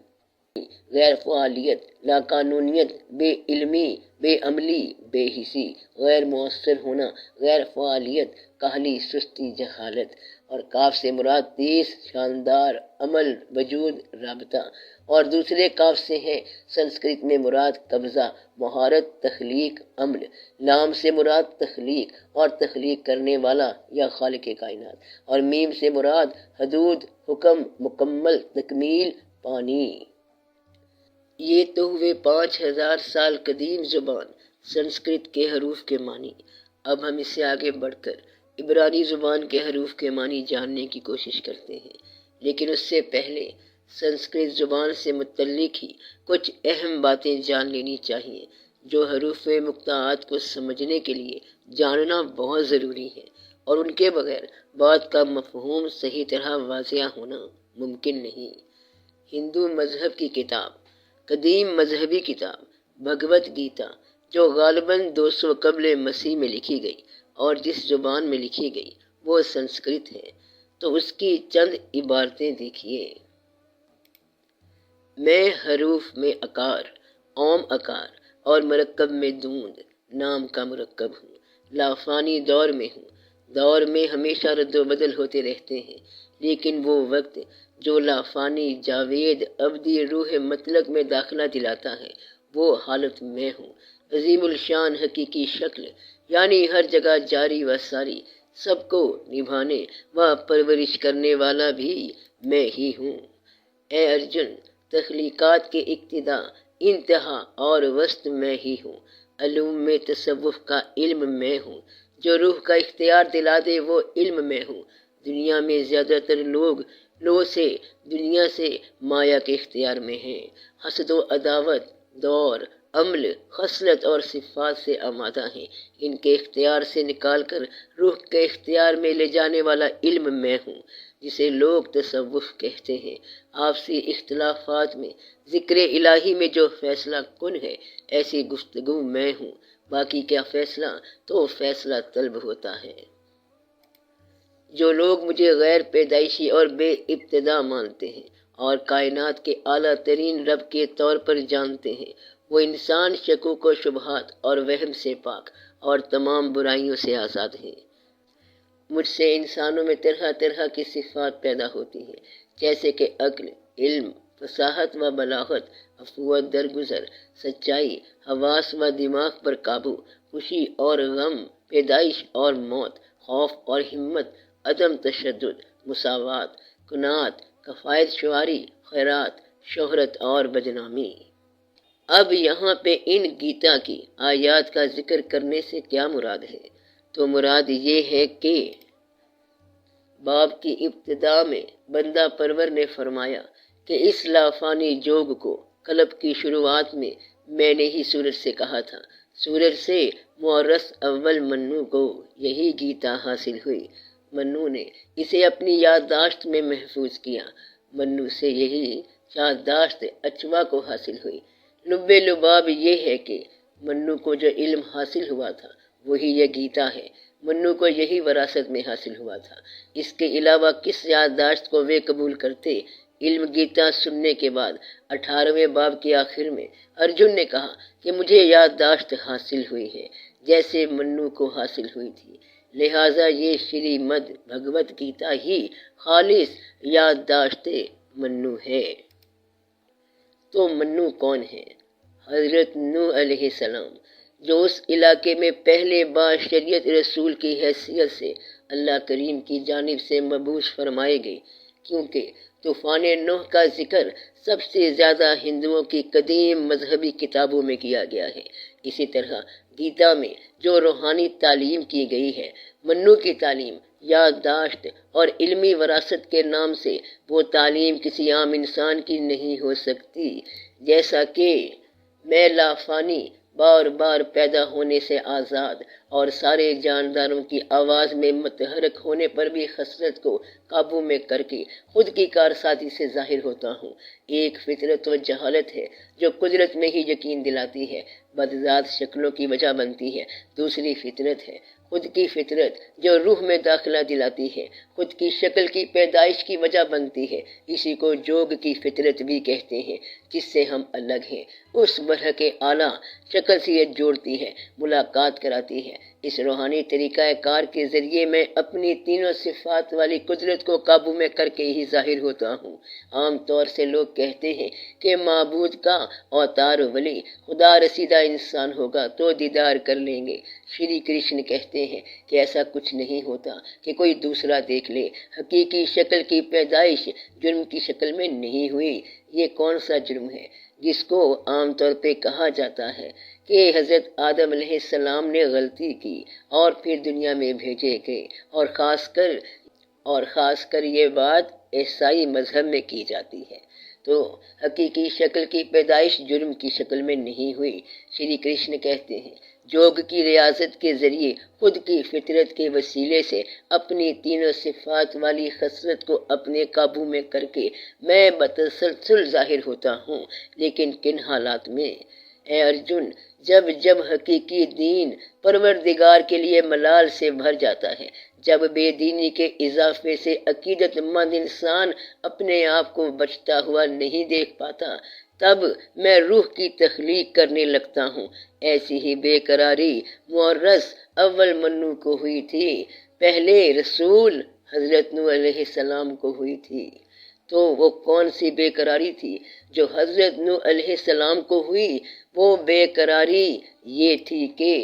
غیر فعالیت، لاقانونیت، بے علمی، بے عملی، بے حسی، غیر مؤثر ہونا، غیر فعالیت، کاہلی، سستی، جہالت، اور کاف سے مراد تیز، شاندار، عمل، وجود، رابطہ، اور دوسرے کاف سے ہے سنسکرت میں مراد قبضہ، مہارت، تخلیق، عمل، لام سے مراد تخلیق اور تخلیق کرنے والا یا خالق کائنات، اور میم سے مراد حدود، حکم، مکمل، تکمیل، پانی۔ یہ تو ہوئے 5000 سال قدیم زبان سنسکرت کے حروف کے معنی۔ اب ہم اس سے آگے بڑھ کر عبرانی زبان کے حروف کے معنی جاننے کی کوشش کرتے ہیں، لیکن اس سے پہلے سنسکرت زبان سے متعلق ہی کچھ اہم باتیں جان لینی چاہیے، جو حروف مقطعات کو سمجھنے کے لیے جاننا بہت ضروری ہے، اور ان کے بغیر بات کا مفہوم صحیح طرح واضح ہونا ممکن نہیں۔ ہندو مذہب کی کتاب، قدیم مذہبی کتاب بھگوت گیتا، جو غالباً 200 قبل مسیح میں لکھی گئی اور جس زبان میں لکھی گئی وہ سنسکرت ہے، تو اس کی چند عبارتیں دیکھیے۔ میں حروف میں اکار، اوم اکار اور مرکب میں دوند نام کا مرکب ہوں، لافانی دور میں ہوں، دور میں ہمیشہ رد و بدل ہوتے رہتے ہیں، لیکن وہ وقت جو لافانی، جاوید، ابدی روح مطلق میں داخلہ دلاتا ہے وہ حالت میں ہوں، عظیم الشان حقیقی شکل، یعنی ہر جگہ جاری و ساری، سب کو نبھانے و پرورش کرنے والا بھی میں ہی ہوں۔ اے ارجن، تخلیقات کے ابتدا، انتہا اور وسط میں ہی ہوں، علوم میں تصوف کا علم میں ہوں، جو روح کا اختیار دلا دے وہ علم میں ہوں، دنیا میں زیادہ تر لوگ دنیا سے مایا کے اختیار میں ہیں، حسد و عداوت، دور، عمل، خصلت اور صفات سے آمادہ ہیں، ان کے اختیار سے نکال کر روح کے اختیار میں لے جانے والا علم میں ہوں، جسے لوگ تصوف کہتے ہیں، آپسی اختلافات میں ذکر الہی میں جو فیصلہ کن ہے ایسی گفتگو میں ہوں، باقی کیا فیصلہ تو فیصلہ طلب ہوتا ہے۔ جو لوگ مجھے غیر پیدائشی اور بے ابتدا مانتے ہیں اور کائنات کے اعلیٰ ترین رب کے طور پر جانتے ہیں، وہ انسان شکوک و شبہات اور وہم سے پاک اور تمام برائیوں سے آزاد ہیں۔ مجھ سے انسانوں میں طرح طرح کی صفات پیدا ہوتی ہیں، جیسے کہ عقل، علم، فصاحت و بلاغت، عفو و درگزر، سچائی، حواس و دماغ پر قابو، خوشی اور غم، پیدائش اور موت، خوف اور ہمت، عدم تشدد، مساوات، قناعت، کفایت شعاری، خیرات، شہرت اور بدنامی۔ اب یہاں پہ ان گیتا کی آیات کا ذکر کرنے سے کیا مراد ہے؟ تو مراد یہ ہے کہ باب کی ابتدا میں بندہ پرور نے فرمایا کہ اس لافانی جوگ کو قلب کی شروعات میں نے ہی سورج سے کہا تھا، سورج سے مورث اول منو کو یہی گیتا حاصل ہوئی، منو نے اسے اپنی یادداشت میں محفوظ کیا، منو سے یہی یادداشت اچوا کو حاصل ہوئی۔ لب لباب یہ ہے کہ منو کو جو علم حاصل ہوا تھا وہی یہ گیتا ہے، منو کو یہی وراثت میں حاصل ہوا تھا، اس کے علاوہ کس یادداشت کو وہ قبول کرتے؟ علم گیتا سننے کے بعد 18ویں باب کے آخر میں ارجن نے کہا کہ مجھے یادداشت حاصل ہوئی ہے جیسے منو کو حاصل ہوئی تھی، لہٰذا یہ شری مد بھگوت گیتا ہی خالص یادداشت منو ہے۔ تو منو کون ہے؟ حضرت نوح علیہ السلام، جو اس علاقے میں پہلے باشریت رسول کی حیثیت سے اللہ کریم کی جانب سے مبعوث فرمائے گئے، کیونکہ طوفان نوح کا ذکر سب سے زیادہ ہندوؤں کی قدیم مذہبی کتابوں میں کیا گیا ہے۔ اسی طرح گیتا میں جو روحانی تعلیم کی گئی ہے، منو کی تعلیم، یادداشت اور علمی وراثت کے نام سے وہ تعلیم کسی عام انسان کی نہیں ہو سکتی، جیسا کہ میں لافانی، بار بار پیدا ہونے سے آزاد اور سارے جانداروں کی آواز میں متحرک ہونے پر بھی خسرت کو قابو میں کر کے خود کی کارسازی سے ظاہر ہوتا ہوں۔ ایک فطرت و جہالت ہے جو قدرت میں ہی یقین دلاتی ہے، بدذات شکلوں کی وجہ بنتی ہے۔ دوسری فطرت ہے خود کی فطرت جو روح میں داخلہ دلاتی ہے، خود کی شکل کی پیدائش کی وجہ بنتی ہے۔ اسی کو جوگ کی فطرت بھی کہتے ہیں، جس سے ہم الگ ہیں۔ اس برحق اعلیٰ شخصیت جوڑتی ہے، ملاقات کراتی ہے۔ اس روحانی طریقہ کار کے ذریعے میں اپنی تینوں صفات والی قدرت کو قابو میں کر کے ہی ظاہر ہوتا ہوں۔ عام طور سے لوگ کہتے ہیں کہ معبود کا اوتار ولی خدا رسیدہ انسان ہوگا تو دیدار کر لیں گے۔ شری کرشن کہتے ہیں کہ ایسا کچھ نہیں ہوتا کہ کوئی دوسرا دیکھ لے۔ حقیقی شکل کی پیدائش جرم کی شکل میں نہیں ہوئی۔ یہ کون سا جرم ہے جس کو عام طور پہ کہا جاتا ہے کہ حضرت آدم علیہ السلام نے غلطی کی اور پھر دنیا میں بھیجے گئے، اور خاص کر یہ بات عیسائی مذہب میں کی جاتی ہے۔ تو حقیقی شکل کی پیدائش جرم کی شکل میں نہیں ہوئی۔ شری کرشن کہتے ہیں جوگ کی ریاضت کے ذریعے خود کی فطرت کے وسیلے سے اپنی تینوں صفات والی خسرت کو اپنے قابو میں کر کے میں بتسلسل ظاہر ہوتا ہوں۔ لیکن کن حالات میں؟ اے ارجن، جب جب حقیقی دین پروردگار کے لیے ملال سے بھر جاتا ہے، جب بے دینی کے اضافے سے عقیدت مند انسان اپنے آپ کو بچتا ہوا نہیں دیکھ پاتا، تب میں روح کی تخلیق کرنے لگتا ہوں۔ ایسی ہی بے قراری مورث اول منو کو ہوئی تھی، پہلے رسول حضرت نوح علیہ السلام کو ہوئی تھی۔ تو وہ کون سی بے قراری تھی جو حضرت نوح علیہ السلام کو ہوئی؟ وہ بے قراری یہ تھی کہ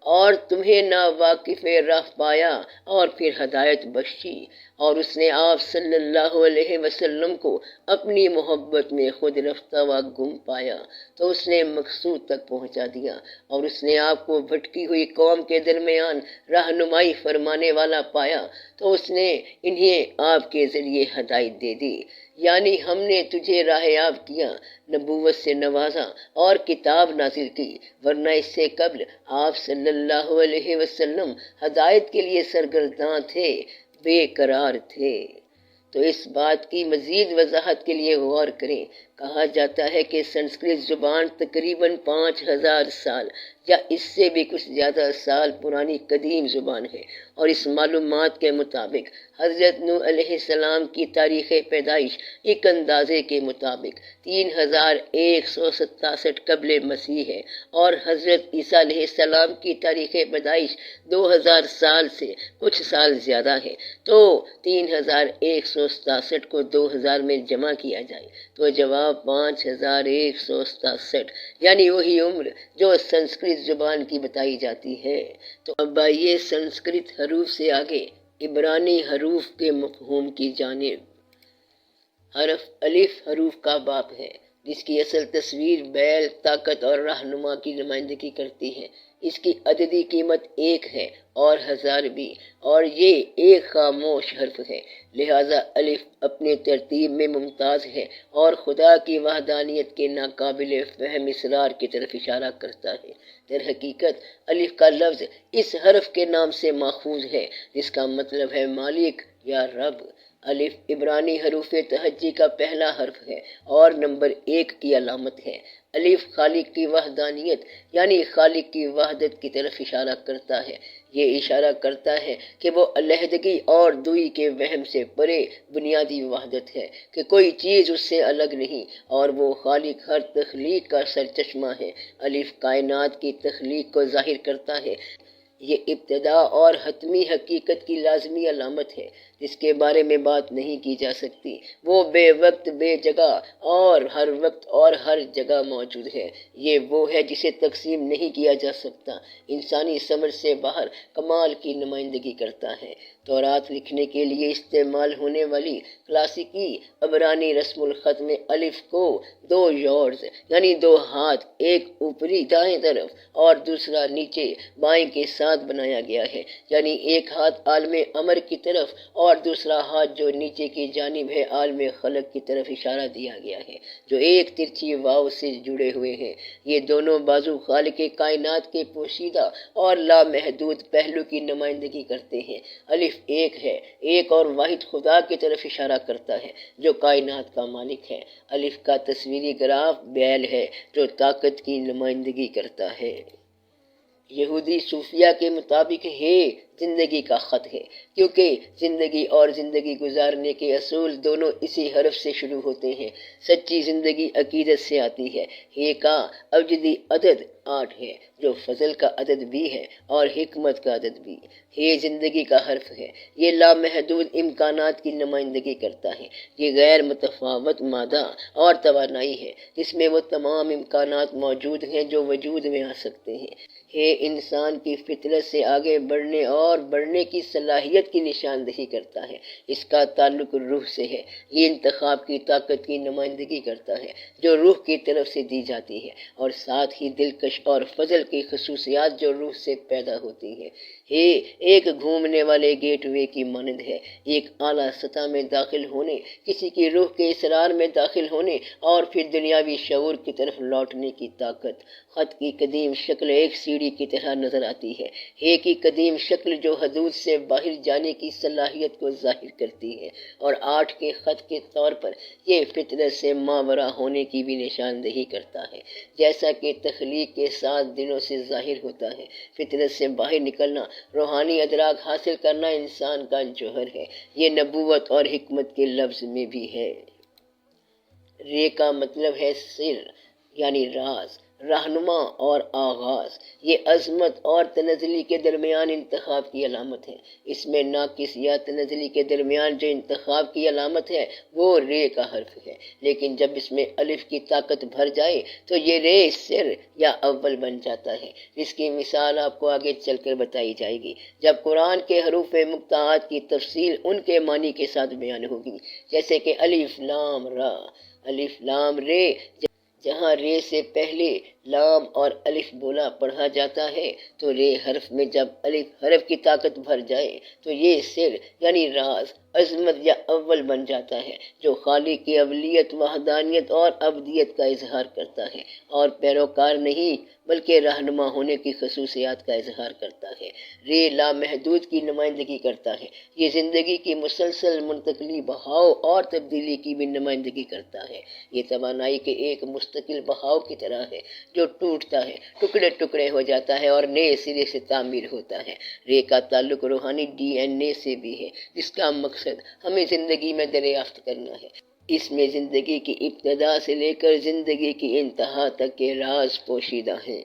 اور تمہیں ناواقف راہ پایا اور پھر ہدایت بخشی، اور اس نے آپ صلی اللہ علیہ وسلم کو اپنی محبت میں خود رفتہ و گم پایا تو اس نے مقصود تک پہنچا دیا، اور اس نے آپ کو بھٹکی ہوئی قوم کے درمیان رہنمائی فرمانے والا پایا تو اس نے انہیں آپ کے ذریعے ہدایت دے دی۔ یعنی ہم نے تجھے راہیاب کیا، نبوت سے نوازا اور کتاب نازل کی، ورنہ اس سے قبل آپ صلی اللہ علیہ وسلم ہدایت کے لیے سرگرداں تھے، بے قرار تھے۔ تو اس بات کی مزید وضاحت کے لیے غور کریں۔ کہا جاتا ہے کہ سنسکرت زبان تقریباً 5000 سال یا اس سے بھی کچھ زیادہ سال پرانی قدیم زبان ہے، اور اس معلومات کے مطابق حضرت نوح علیہ السلام کی تاریخ پیدائش ایک اندازے کے مطابق 3167 قبل مسیح ہے، اور حضرت عیسیٰ علیہ السلام کی تاریخ پیدائش 2000 سال سے کچھ سال زیادہ ہے۔ تو 3167 کو 2000 میں جمع کیا جائے تو جواب 5167، یعنی وہی عمر جو سنسکرت زبان کی بتائی جاتی ہے۔ تو اب آئیے سنسکرت حروف سے آگے عبرانی حروف کے مفہوم کی جانب۔ حرف الف حروف کا باپ ہے، جس کی اصل تصویر بیل، طاقت اور رہنما کی نمائندگی کرتی ہے۔ اس کی عددی قیمت 1 ہے اور 1000 بھی، اور یہ ایک خاموش حرف ہے، لہذا الف اپنے ترتیب میں ممتاز ہے اور خدا کی وحدانیت کے ناقابل فہم اسرار کی طرف اشارہ کرتا ہے۔ در حقیقت الف کا لفظ اس حرف کے نام سے ماخوذ ہے، جس کا مطلب ہے مالک یا رب۔ الف عبرانی حروف تہجی کا پہلا حرف ہے اور نمبر 1 کی علامت ہے۔ الف خالق کی وحدانیت یعنی خالق کی وحدت کی طرف اشارہ کرتا ہے۔ یہ اشارہ کرتا ہے کہ وہ علیحدگی اور دوئی کے وہم سے پرے بنیادی وحدت ہے کہ کوئی چیز اس سے الگ نہیں، اور وہ خالق ہر تخلیق کا سرچشمہ ہے۔ الف کائنات کی تخلیق کو ظاہر کرتا ہے۔ یہ ابتدا اور حتمی حقیقت کی لازمی علامت ہے، جس کے بارے میں بات نہیں کی جا سکتی۔ وہ بے وقت، بے جگہ اور ہر وقت اور ہر جگہ موجود ہے۔ یہ وہ ہے جسے تقسیم نہیں کیا جا سکتا، انسانی سمجھ سے باہر کمال کی نمائندگی کرتا ہے۔ تورات لکھنے کے لیے استعمال ہونے والی کلاسیکی عبرانی رسم الخط میں الف کو 2 یارڈز یعنی 2 ہاتھ، ایک اوپری دائیں طرف اور دوسرا نیچے بائیں کے ساتھ بنایا گیا ہے، یعنی ایک ہاتھ عالم امر کی طرف اور دوسرا ہاتھ جو نیچے کی جانب ہے عالم خلق کی طرف اشارہ دیا گیا ہے، جو ایک ترچھی واو سے جڑے ہوئے ہیں۔ یہ دونوں بازو خالق کائنات کے پوشیدہ اور لامحدود پہلو کی نمائندگی کرتے ہیں۔ الف ایک ہے، ایک اور واحد خدا کی طرف اشارہ کرتا ہے جو کائنات کا مالک ہے۔ الف کا تصویری گراف بیل ہے جو طاقت کی نمائندگی کرتا ہے۔ یہودی صوفیہ کے مطابق ہے زندگی کا خط ہے، کیونکہ زندگی اور زندگی گزارنے کے اصول دونوں اسی حرف سے شروع ہوتے ہیں۔ سچی زندگی عقیدت سے آتی ہے۔ ہے کا ابجدی عدد 8 ہے جو فضل کا عدد بھی ہے اور حکمت کا عدد بھی۔ ہے زندگی کا حرف ہے۔ یہ لامحدود امکانات کی نمائندگی کرتا ہے۔ یہ غیر متفاوت مادہ اور توانائی ہے جس میں وہ تمام امکانات موجود ہیں جو وجود میں آ سکتے ہیں۔ ہے انسان کی فطرت سے آگے بڑھنے اور بڑھنے کی صلاحیت کی نشاندہی کرتا ہے۔ اس کا تعلق روح سے ہے۔ یہ انتخاب کی طاقت کی نمائندگی کرتا ہے جو روح کی طرف سے دی جاتی ہے اور ساتھ ہی دلکش اور فضل کی خصوصیات جو روح سے پیدا ہوتی ہیں۔ ہے ایک گھومنے والے گیٹ وے کی مانند ہے، ایک اعلیٰ سطح میں داخل ہونے، کسی کی روح کے اسرار میں داخل ہونے اور پھر دنیاوی شعور کی طرف لوٹنے کی طاقت۔ خط کی قدیم شکل ایک سیڑھی کی طرح نظر آتی ہے۔ ہے کی قدیم شکل جو حدود سے باہر جانے کی صلاحیت کو ظاہر کرتی ہے، اور 8 کے خط کے طور پر یہ فطرت سے ماورا ہونے کی بھی نشاندہی کرتا ہے، جیسا کہ تخلیق کے 7 دنوں سے ظاہر ہوتا ہے۔ فطرت سے باہر نکلنا، روحانی ادراک حاصل کرنا انسان کا جوہر ہے۔ یہ نبوت اور حکمت کے لفظ میں بھی ہے۔ رے کا مطلب ہے سر یعنی راز، رہنما اور آغاز۔ یہ عظمت اور تنزلی کے درمیان انتخاب کی علامت ہے۔ اس میں ناقص یا تنزلی کے درمیان جو انتخاب کی علامت ہے وہ رے کا حرف ہے، لیکن جب اس میں الف کی طاقت بھر جائے تو یہ رے سر یا اول بن جاتا ہے، جس کی مثال آپ کو آگے چل کر بتائی جائے گی جب قرآن کے حروف مقطعات کی تفصیل ان کے معنی کے ساتھ بیان ہوگی، جیسے کہ الف لام را، الف لام رے۔ جہاں رے سے پہلے لام اور الف بولا پڑھا جاتا ہے تو رے حرف میں جب الف حرف کی طاقت بھر جائے تو یہ سر یعنی راز، عظمت یا اول بن جاتا ہے، جو خالق کی اولیت، وحدانیت اور ابدیت کا اظہار کرتا ہے اور پیروکار نہیں بلکہ رہنما ہونے کی خصوصیات کا اظہار کرتا ہے۔ رے لامحدود کی نمائندگی کرتا ہے۔ یہ زندگی کی مسلسل منتقلی، بہاؤ اور تبدیلی کی بھی نمائندگی کرتا ہے۔ یہ توانائی کے ایک مستقل بہاؤ کی طرح ہے جو ٹوٹتا ہے، ٹکڑے ٹکڑے ہو جاتا ہے اور نئے سرے سے تعمیر ہوتا ہے۔ رے کا تعلق روحانی ڈی این اے سے بھی ہے، جس کا مقصد ہمیں زندگی میں دریافت کرنا ہے۔ اس میں زندگی کی ابتدا سے لے کر زندگی کی انتہا تک کے راز پوشیدہ ہیں۔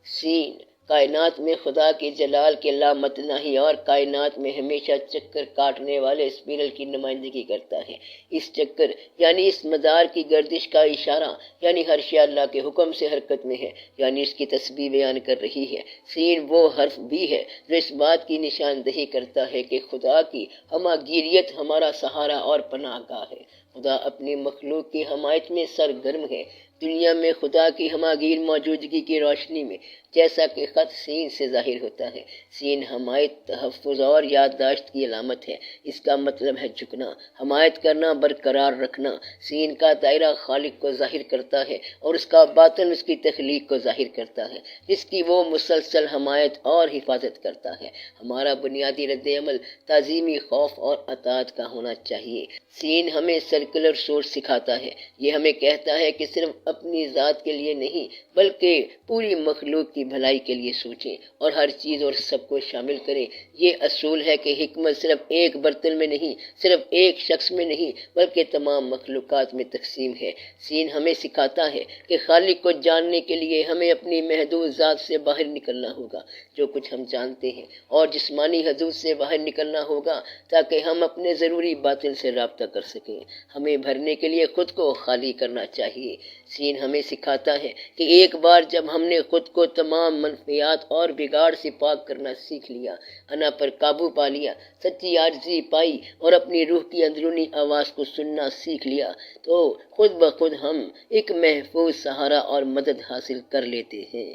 سین کائنات میں خدا کے جلال کے لامتناہی اور کائنات میں ہمیشہ چکر کاٹنے والے اسپیرل کی نمائندگی کرتا ہے۔ اس چکر یعنی اس مدار کی گردش کا اشارہ، یعنی ہر شے اللہ کے حکم سے حرکت میں ہے، یعنی اس کی تسبیح بیان کر رہی ہے۔ سین وہ حرف بھی ہے جو اس بات کی نشاندہی کرتا ہے کہ خدا کی ہماگیریت ہمارا سہارا اور پناہ گاہ ہے۔ خدا اپنی مخلوق کی حمایت میں سرگرم ہے۔ دنیا میں خدا کی ہماگیر موجودگی کی روشنی میں، جیسا کہ خط سین سے ظاہر ہوتا ہے، سین حمایت، تحفظ اور یادداشت کی علامت ہے۔ اس کا مطلب ہے جھکنا، حمایت کرنا، برقرار رکھنا۔ سین کا دائرہ خالق کو ظاہر کرتا ہے اور اس کا باطن اس کی تخلیق کو ظاہر کرتا ہے، جس کی وہ مسلسل حمایت اور حفاظت کرتا ہے۔ ہمارا بنیادی رد عمل تعظیمی خوف اور اطاعت کا ہونا چاہیے۔ سین ہمیں سرکلر سوچ سکھاتا ہے۔ یہ ہمیں کہتا ہے کہ صرف اپنی ذات کے لیے نہیں بلکہ پوری مخلوق کی بھلائی کے لیے سوچیں اور ہر چیز اور سب کو شامل کریں۔ یہ اصول ہے کہ حکمت صرف ایک برتن میں نہیں، صرف ایک شخص میں نہیں بلکہ تمام مخلوقات میں تقسیم ہے۔ سین ہمیں سکھاتا ہے کہ خالق کو جاننے کے لیے ہمیں اپنی محدود ذات سے باہر نکلنا ہوگا، جو کچھ ہم جانتے ہیں، اور جسمانی حدود سے باہر نکلنا ہوگا تاکہ ہم اپنے ضروری باطن سے رابطہ کر سکیں۔ ہمیں بھرنے کے لیے خود کو خالی کرنا چاہیے۔ سین ہمیں سکھاتا ہے کہ ایک بار جب ہم نے خود کو تمام منفیات اور بگاڑ سے پاک کرنا سیکھ لیا، انا پر قابو پا لیا، سچی عاجزی پائی اور اپنی روح کی اندرونی آواز کو سننا سیکھ لیا، تو خود بخود ہم ایک محفوظ سہارا اور مدد حاصل کر لیتے ہیں۔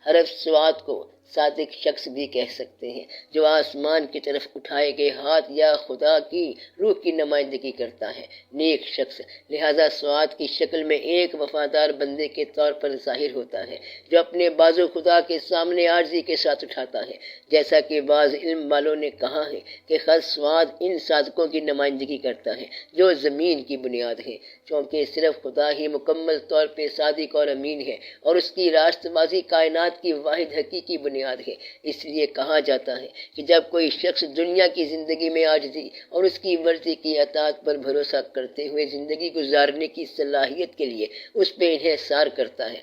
حرف صاد کو صادق شخص بھی کہہ سکتے ہیں، جو آسمان کی طرف اٹھائے گئے ہاتھ یا خدا کی روح کی نمائندگی کرتا ہے، نیک شخص لہذا صاد کی شکل میں ایک وفادار بندے کے طور پر ظاہر ہوتا ہے، جو اپنے بازو خدا کے سامنے عاجزی کے ساتھ اٹھاتا ہے، جیسا کہ بعض علم والوں نے کہا ہے کہ خط صاد ان صادقوں کی نمائندگی کرتا ہے جو زمین کی بنیاد ہے، چونکہ صرف خدا ہی مکمل طور پہ صادق اور امین ہے اور اس کی راست بازی کائنات کی واحد حقیقی بنیاد ہے۔ اس لیے کہا جاتا ہے کہ جب کوئی شخص دنیا کی زندگی میں عاجزی اور اس کی مرضی کی اطاعت پر بھروسہ کرتے ہوئے زندگی گزارنے کی صلاحیت کے لیے اس پہ انحصار کرتا ہے،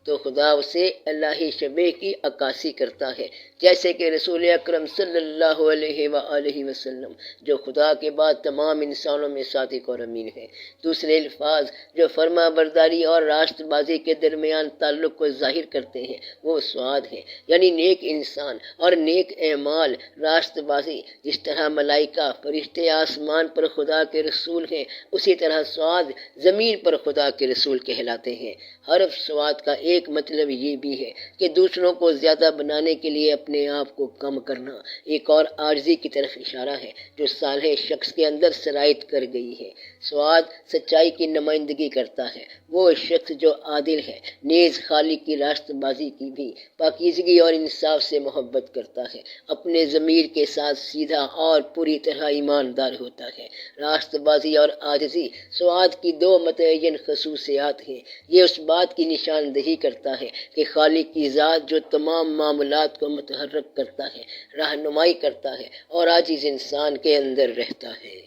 تو خدا اسے الہی شبیہ کی عکاسی کرتا ہے، جیسے کہ رسول اکرم صلی اللہ علیہ وآلہ وسلم جو خدا کے بعد تمام انسانوں میں صادق اور امین ہے۔ دوسرے الفاظ جو فرما برداری اور راست بازی کے درمیان تعلق کو ظاہر کرتے ہیں وہ صاد ہے، یعنی نیک انسان اور نیک اعمال، راست بازی۔ جس طرح ملائکہ فرشتے آسمان پر خدا کے رسول ہیں، اسی طرح صاد زمین پر خدا کے رسول کہلاتے ہیں۔ حرف صاد کا ایک مطلب یہ بھی ہے کہ دوسروں کو زیادہ بنانے کے لیے اپنے آپ کو کم کرنا، ایک اور عاجزی کی طرف اشارہ ہے جو صالح شخص کے اندر سرایت کر گئی ہے۔ صاد سچائی کی نمائندگی کرتا ہے، وہ شخص جو عادل ہے، نیز خالق کی راست بازی کی بھی پاکیزگی اور انصاف سے محبت کرتا ہے، اپنے ضمیر کے ساتھ سیدھا اور پوری طرح ایماندار ہوتا ہے۔ راست بازی اور عاجزی صاد کی دو متعین خصوصیات ہیں۔ یہ اس بات کی نشاندہی کرتا ہے کہ خالق کی ذات جو تمام معاملات کو متحرک کرتا ہے، رہنمائی کرتا ہے اور عاجز انسان کے اندر رہتا ہے،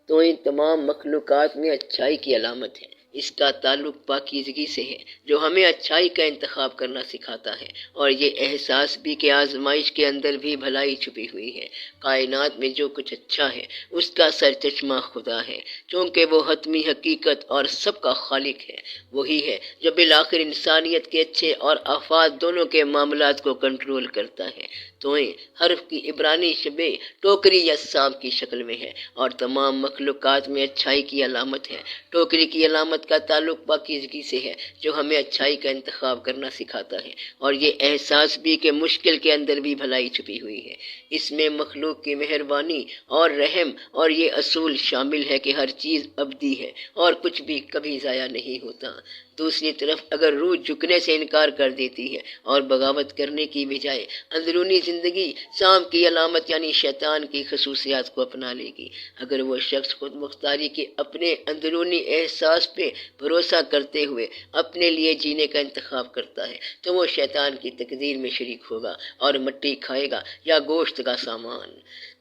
تو ان تمام مخلوقات میں اچھائی کی علامت ہے۔ اس کا تعلق پاکیزگی سے ہے جو ہمیں اچھائی کا انتخاب کرنا سکھاتا ہے، اور یہ احساس بھی کہ آزمائش کے اندر بھی بھلائی چھپی ہوئی ہے۔ کائنات میں جو کچھ اچھا ہے اس کا سرچشمہ خدا ہے، چونکہ وہ حتمی حقیقت اور سب کا خالق ہے۔ وہی ہے جو بالآخر انسانیت کے اچھے اور آفات دونوں کے معاملات کو کنٹرول کرتا ہے۔ توئیں حرف کی عبرانی شبہ ٹوکری یا سانپ کی شکل میں ہے اور تمام مخلوقات میں اچھائی کی علامت ہے۔ ٹوکری کی علامت کا تعلق پاکیزگی سے ہے جو ہمیں اچھائی کا انتخاب کرنا سکھاتا ہے، اور یہ احساس بھی کہ مشکل کے اندر بھی بھلائی چھپی ہوئی ہے۔ اس میں مخلوق کی مہربانی اور رحم اور یہ اصول شامل ہے کہ ہر چیز ابدی ہے اور کچھ بھی کبھی ضائع نہیں ہوتا۔ دوسری طرف اگر روح جھکنے سے انکار کر دیتی ہے اور بغاوت کرنے کی بجائے اندرونی زندگی سانپ کی علامت یعنی شیطان کی خصوصیات کو اپنا لے گی، اگر وہ شخص خود مختاری کے اپنے اندرونی احساس پہ بھروسہ کرتے ہوئے اپنے لیے جینے کا انتخاب کرتا ہے، تو وہ شیطان کی تقدیر میں شریک ہوگا اور مٹی کھائے گا یا گوشت کا سامان۔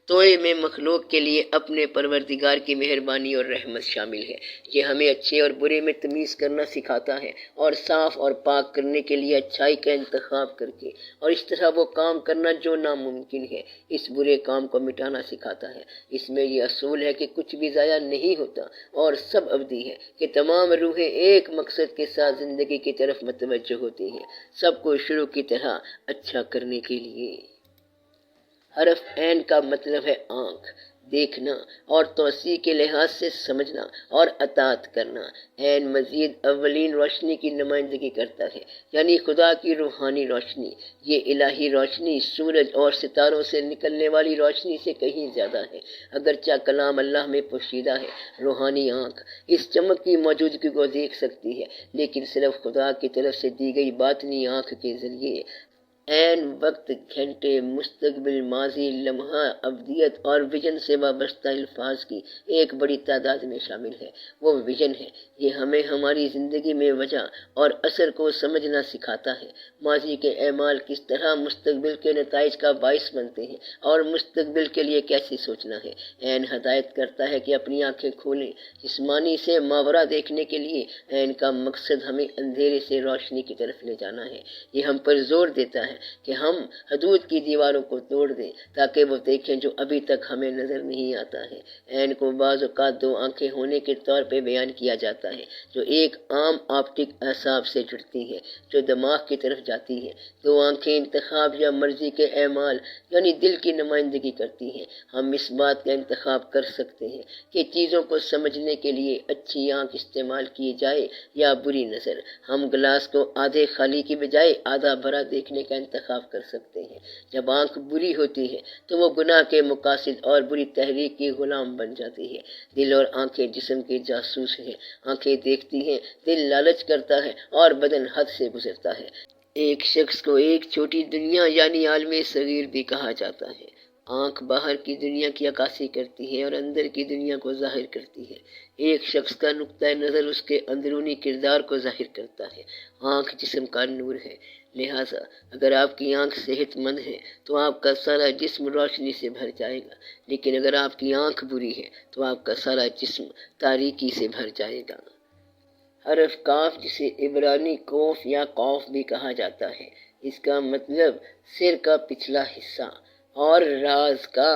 توئے میں مخلوق کے لیے اپنے پروردگار کی مہربانی اور رحمت شامل ہے۔ یہ ہمیں اچھے اور برے میں تمیز کرنا سکھاتا ہے اور صاف اور پاک کرنے کے لیے اچھائی کا انتخاب کر کے اور اس طرح وہ کام کرنا جو ناممکن ہے، اس برے کام کو مٹانا سکھاتا ہے۔ اس میں یہ اصول ہے کہ کچھ بھی ضائع نہیں ہوتا اور سب ابدی ہے، کہ تمام روحیں ایک مقصد کے ساتھ زندگی کی طرف متوجہ ہوتی ہیں، سب کو شروع کی طرح اچھا کرنے کے لیے۔ حرف عین کا مطلب ہے آنکھ، دیکھنا اور توسیع کے لحاظ سے سمجھنا اور اطاعت کرنا۔ عین مزید اولین روشنی کی نمائندگی کرتا ہے، یعنی خدا کی روحانی روشنی۔ یہ الہی روشنی سورج اور ستاروں سے نکلنے والی روشنی سے کہیں زیادہ ہے، اگرچہ کلام اللہ میں پوشیدہ ہے۔ روحانی آنکھ اس چمک کی موجودگی کو دیکھ سکتی ہے، لیکن صرف خدا کی طرف سے دی گئی باطنی آنکھ کے ذریعے۔ عین وقت، گھنٹے، مستقبل، ماضی، لمحہ، ابدیت اور ویژن سے وابستہ الفاظ کی ایک بڑی تعداد میں شامل ہے۔ وہ ویژن ہے، یہ ہمیں ہماری زندگی میں وجہ اور اثر کو سمجھنا سکھاتا ہے۔ ماضی کے اعمال کس طرح مستقبل کے نتائج کا باعث بنتے ہیں اور مستقبل کے لیے کیسے سوچنا ہے۔ عین ہدایت کرتا ہے کہ اپنی آنکھیں کھولیں، جسمانی سے ماورا دیکھنے کے لیے۔ عین کا مقصد ہمیں اندھیرے سے روشنی کی طرف لے جانا ہے۔ یہ ہم پر زور دیتا ہے کہ ہم حدود کی دیواروں کو توڑ دیں تاکہ وہ دیکھیں جو ابھی تک ہمیں نظر نہیں آتا ہے۔ عین کو بعض اوقات دو آنکھیں ہونے کے طور پہ بیان کیا جاتا ہے جو ایک عام آپٹک اعصاب سے جڑتی ہے جو دماغ کی طرف جاتی ہے۔ دو آنکھیں انتخاب یا مرضی کے اعمال یعنی دل کی نمائندگی کرتی ہیں۔ ہم اس بات کا انتخاب کر سکتے ہیں کہ چیزوں کو سمجھنے کے لیے اچھی آنکھ استعمال کی جائے یا بری نظر۔ ہم گلاس کو آدھے خالی کی بجائے آدھا بھرا دیکھنے کا انتخاب کر سکتے ہیں۔ جب آنکھ بری ہوتی ہے تو وہ گناہ کے مقاصد اور بری تحریک کی غلام بن جاتی ہے۔ دل اور آنکھیں جسم کے جاسوس ہیں۔ آنکھیں دیکھتی ہیں، دل لالچ کرتا ہے اور بدن حد سے گزرتا ہے۔ ایک شخص کو ایک چھوٹی دنیا یعنی عالم صغیر بھی کہا جاتا ہے۔ آنکھ باہر کی دنیا کی عکاسی کرتی ہے اور اندر کی دنیا کو ظاہر کرتی ہے۔ ایک شخص کا نقطہ نظر اس کے اندرونی کردار کو ظاہر کرتا ہے۔ آنکھ جسم کا نور ہے، لہٰذا اگر آپ کی آنکھ صحت مند ہے تو آپ کا سارا جسم روشنی سے بھر جائے گا، لیکن اگر آپ کی آنکھ بری ہے تو آپ کا سارا جسم تاریکی سے بھر جائے گا۔ حرف کاف جسے عبرانی کوف یا قوف بھی کہا جاتا ہے، اس کا مطلب سر کا پچھلا حصہ اور راز کا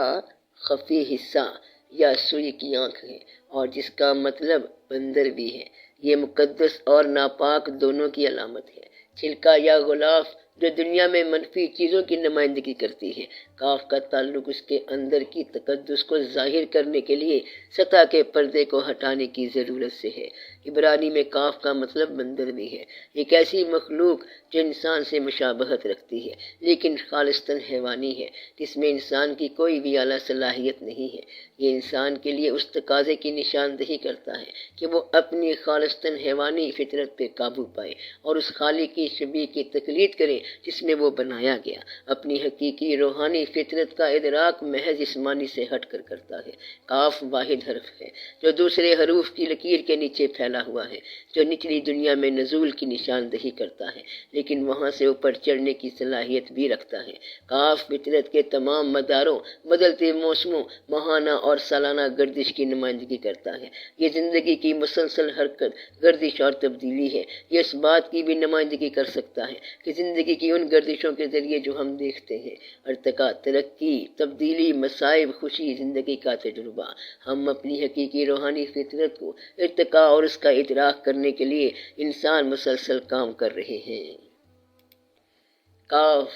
خفی حصہ یا سوئی کی آنکھ ہے، اور جس کا مطلب بندر بھی ہے۔ یہ مقدس اور ناپاک دونوں کی علامت ہے۔ چھلکا یا غلاف جو دنیا میں منفی چیزوں کی نمائندگی کرتی ہے۔ کاف کا تعلق اس کے اندر کی تقدس کو ظاہر کرنے کے لیے سطح کے پردے کو ہٹانے کی ضرورت سے ہے۔ عبرانی میں کاف کا مطلب بندر بھی ہے، ایک ایسی مخلوق جو انسان سے مشابہت رکھتی ہے لیکن خالصتاً حیوانی ہے، جس میں انسان کی کوئی بھی اعلیٰ صلاحیت نہیں ہے۔ یہ انسان کے لیے اس تقاضے کی نشاندہی کرتا ہے کہ وہ اپنی خالصتاً حیوانی فطرت پہ قابو پائے اور اس خالق کی شبیہ کی تقلید کرے جس میں وہ بنایا گیا۔ اپنی حقیقی روحانی فطرت کا ادراک محض جسمانی سے ہٹ کر کرتا ہے۔ کاف واحد حرف ہے جو دوسرے حروف کی لکیر کے نیچے پھیلا ہوا ہے، جو نچلی دنیا میں نزول کی نشاندہی کرتا ہے لیکن وہاں سے اوپر چڑھنے کی صلاحیت بھی رکھتا ہے۔ کاف فطرت کے تمام مداروں، بدلتے موسموں، ماہانہ اور سالانہ گردش کی نمائندگی کرتا ہے۔ یہ زندگی کی مسلسل حرکت، گردش اور تبدیلی ہے۔ یہ اس بات کی بھی نمائندگی کر سکتا ہے کہ زندگی کی ان گردشوں کے ذریعے جو ہم دیکھتے ہیں، ارتقاء، ترقی، تبدیلی، مصائب، خوشی، زندگی کا تجربہ، ہم اپنی حقیقی روحانی فطرت کو ارتقاء اور اس کا ادراک کرنے کے لیے انسان مسلسل کام کر رہے ہیں۔ کاف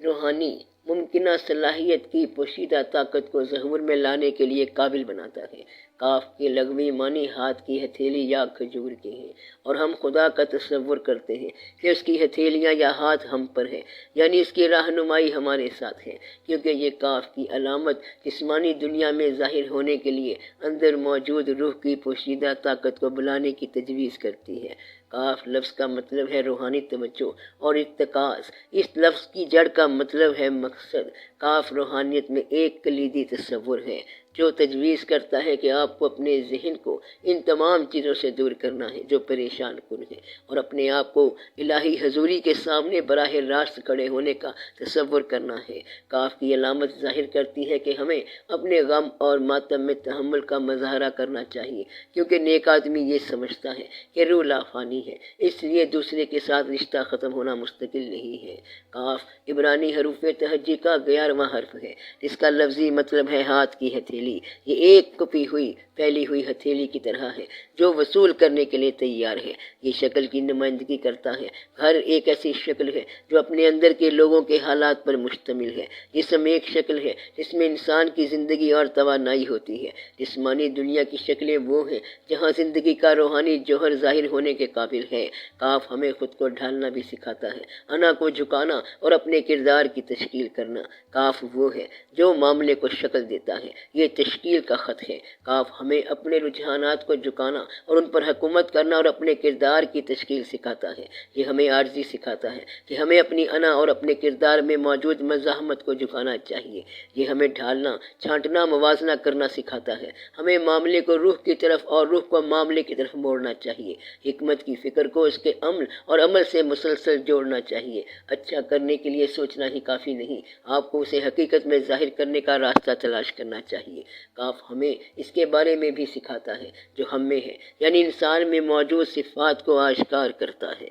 روحانی ممکنہ صلاحیت کی پوشیدہ طاقت کو ظہور میں لانے کے لیے قابل بناتا ہے۔ کاف کے لغوی معنی ہاتھ کی ہتھیلی یا کھجور کے ہیں، اور ہم خدا کا تصور کرتے ہیں کہ اس کی ہتھیلیاں یا ہاتھ ہم پر ہے، یعنی اس کی رہنمائی ہمارے ساتھ ہے، کیونکہ یہ کاف کی علامت جسمانی دنیا میں ظاہر ہونے کے لیے اندر موجود روح کی پوشیدہ طاقت کو بلانے کی تجویز کرتی ہے۔ کاف لفظ کا مطلب ہے روحانی توجہ اور اتقاص۔ اس لفظ کی جڑ کا مطلب ہے مقصد۔ کاف روحانیت میں ایک کلیدی تصور ہے جو تجویز کرتا ہے کہ آپ کو اپنے ذہن کو ان تمام چیزوں سے دور کرنا ہے جو پریشان کن ہے، اور اپنے آپ کو الہی حضوری کے سامنے براہ راست کھڑے ہونے کا تصور کرنا ہے۔ کاف کی علامت ظاہر کرتی ہے کہ ہمیں اپنے غم اور ماتم میں تحمل کا مظاہرہ کرنا چاہیے، کیونکہ نیک آدمی یہ سمجھتا ہے کہ روح لافانی ہے، اس لیے دوسرے کے ساتھ رشتہ ختم ہونا مستقل نہیں ہے۔ کاف عبرانی حروف تہجی کا 11واں حرف ہے، جس کا لفظی مطلب ہے ہاتھ کی ہتھیلی۔ یہ ایک کپی ہوئی پھیلی ہوئی ہتھیلی کی طرح ہے جو وصول کرنے کے لیے تیار ہے۔ یہ شکل کی نمائندگی کرتا ہے۔ گھر ایک ایسی شکل ہے جو اپنے اندر کے لوگوں کے حالات پر مشتمل ہے۔ جسم ایک شکل ہے جس میں انسان کی زندگی اور توانائی ہوتی ہے۔ جسمانی دنیا کی شکلیں وہ ہیں جہاں زندگی کا روحانی جوہر ظاہر ہونے کے قابل ہے۔ کاف ہمیں خود کو ڈھالنا بھی سکھاتا ہے، انا کو جھکانا اور اپنے کردار کی تشکیل کرنا۔ کاف وہ ہے جو معاملے کو شکل دیتا ہے، یہ تشکیل کا خط ہے۔ کاف ہمیں اپنے رجحانات کو جھکانا اور ان پر حکومت کرنا اور اپنے کردار کی تشکیل سکھاتا ہے۔ یہ ہمیں عاجزی سکھاتا ہے کہ ہمیں اپنی انا اور اپنے کردار میں موجود مزاحمت کو جھکانا چاہیے۔ یہ ہمیں ڈھالنا، چھانٹنا، موازنہ کرنا سکھاتا ہے۔ ہمیں معاملے کو روح کی طرف اور روح کو معاملے کی طرف موڑنا چاہیے۔ حکمت کی فکر کو اس کے عمل اور عمل سے مسلسل جوڑنا چاہیے۔ اچھا کرنے کے لیے سوچنا ہی کافی نہیں، آپ کو اسے حقیقت میں ظاہر کرنے کا راستہ تلاش کرنا چاہیے۔ کاف ہمیں اس کے بارے میں بھی سکھاتا ہے جو ہم میں ہے، یعنی انسان میں موجود صفات کو آشکار کرتا ہے۔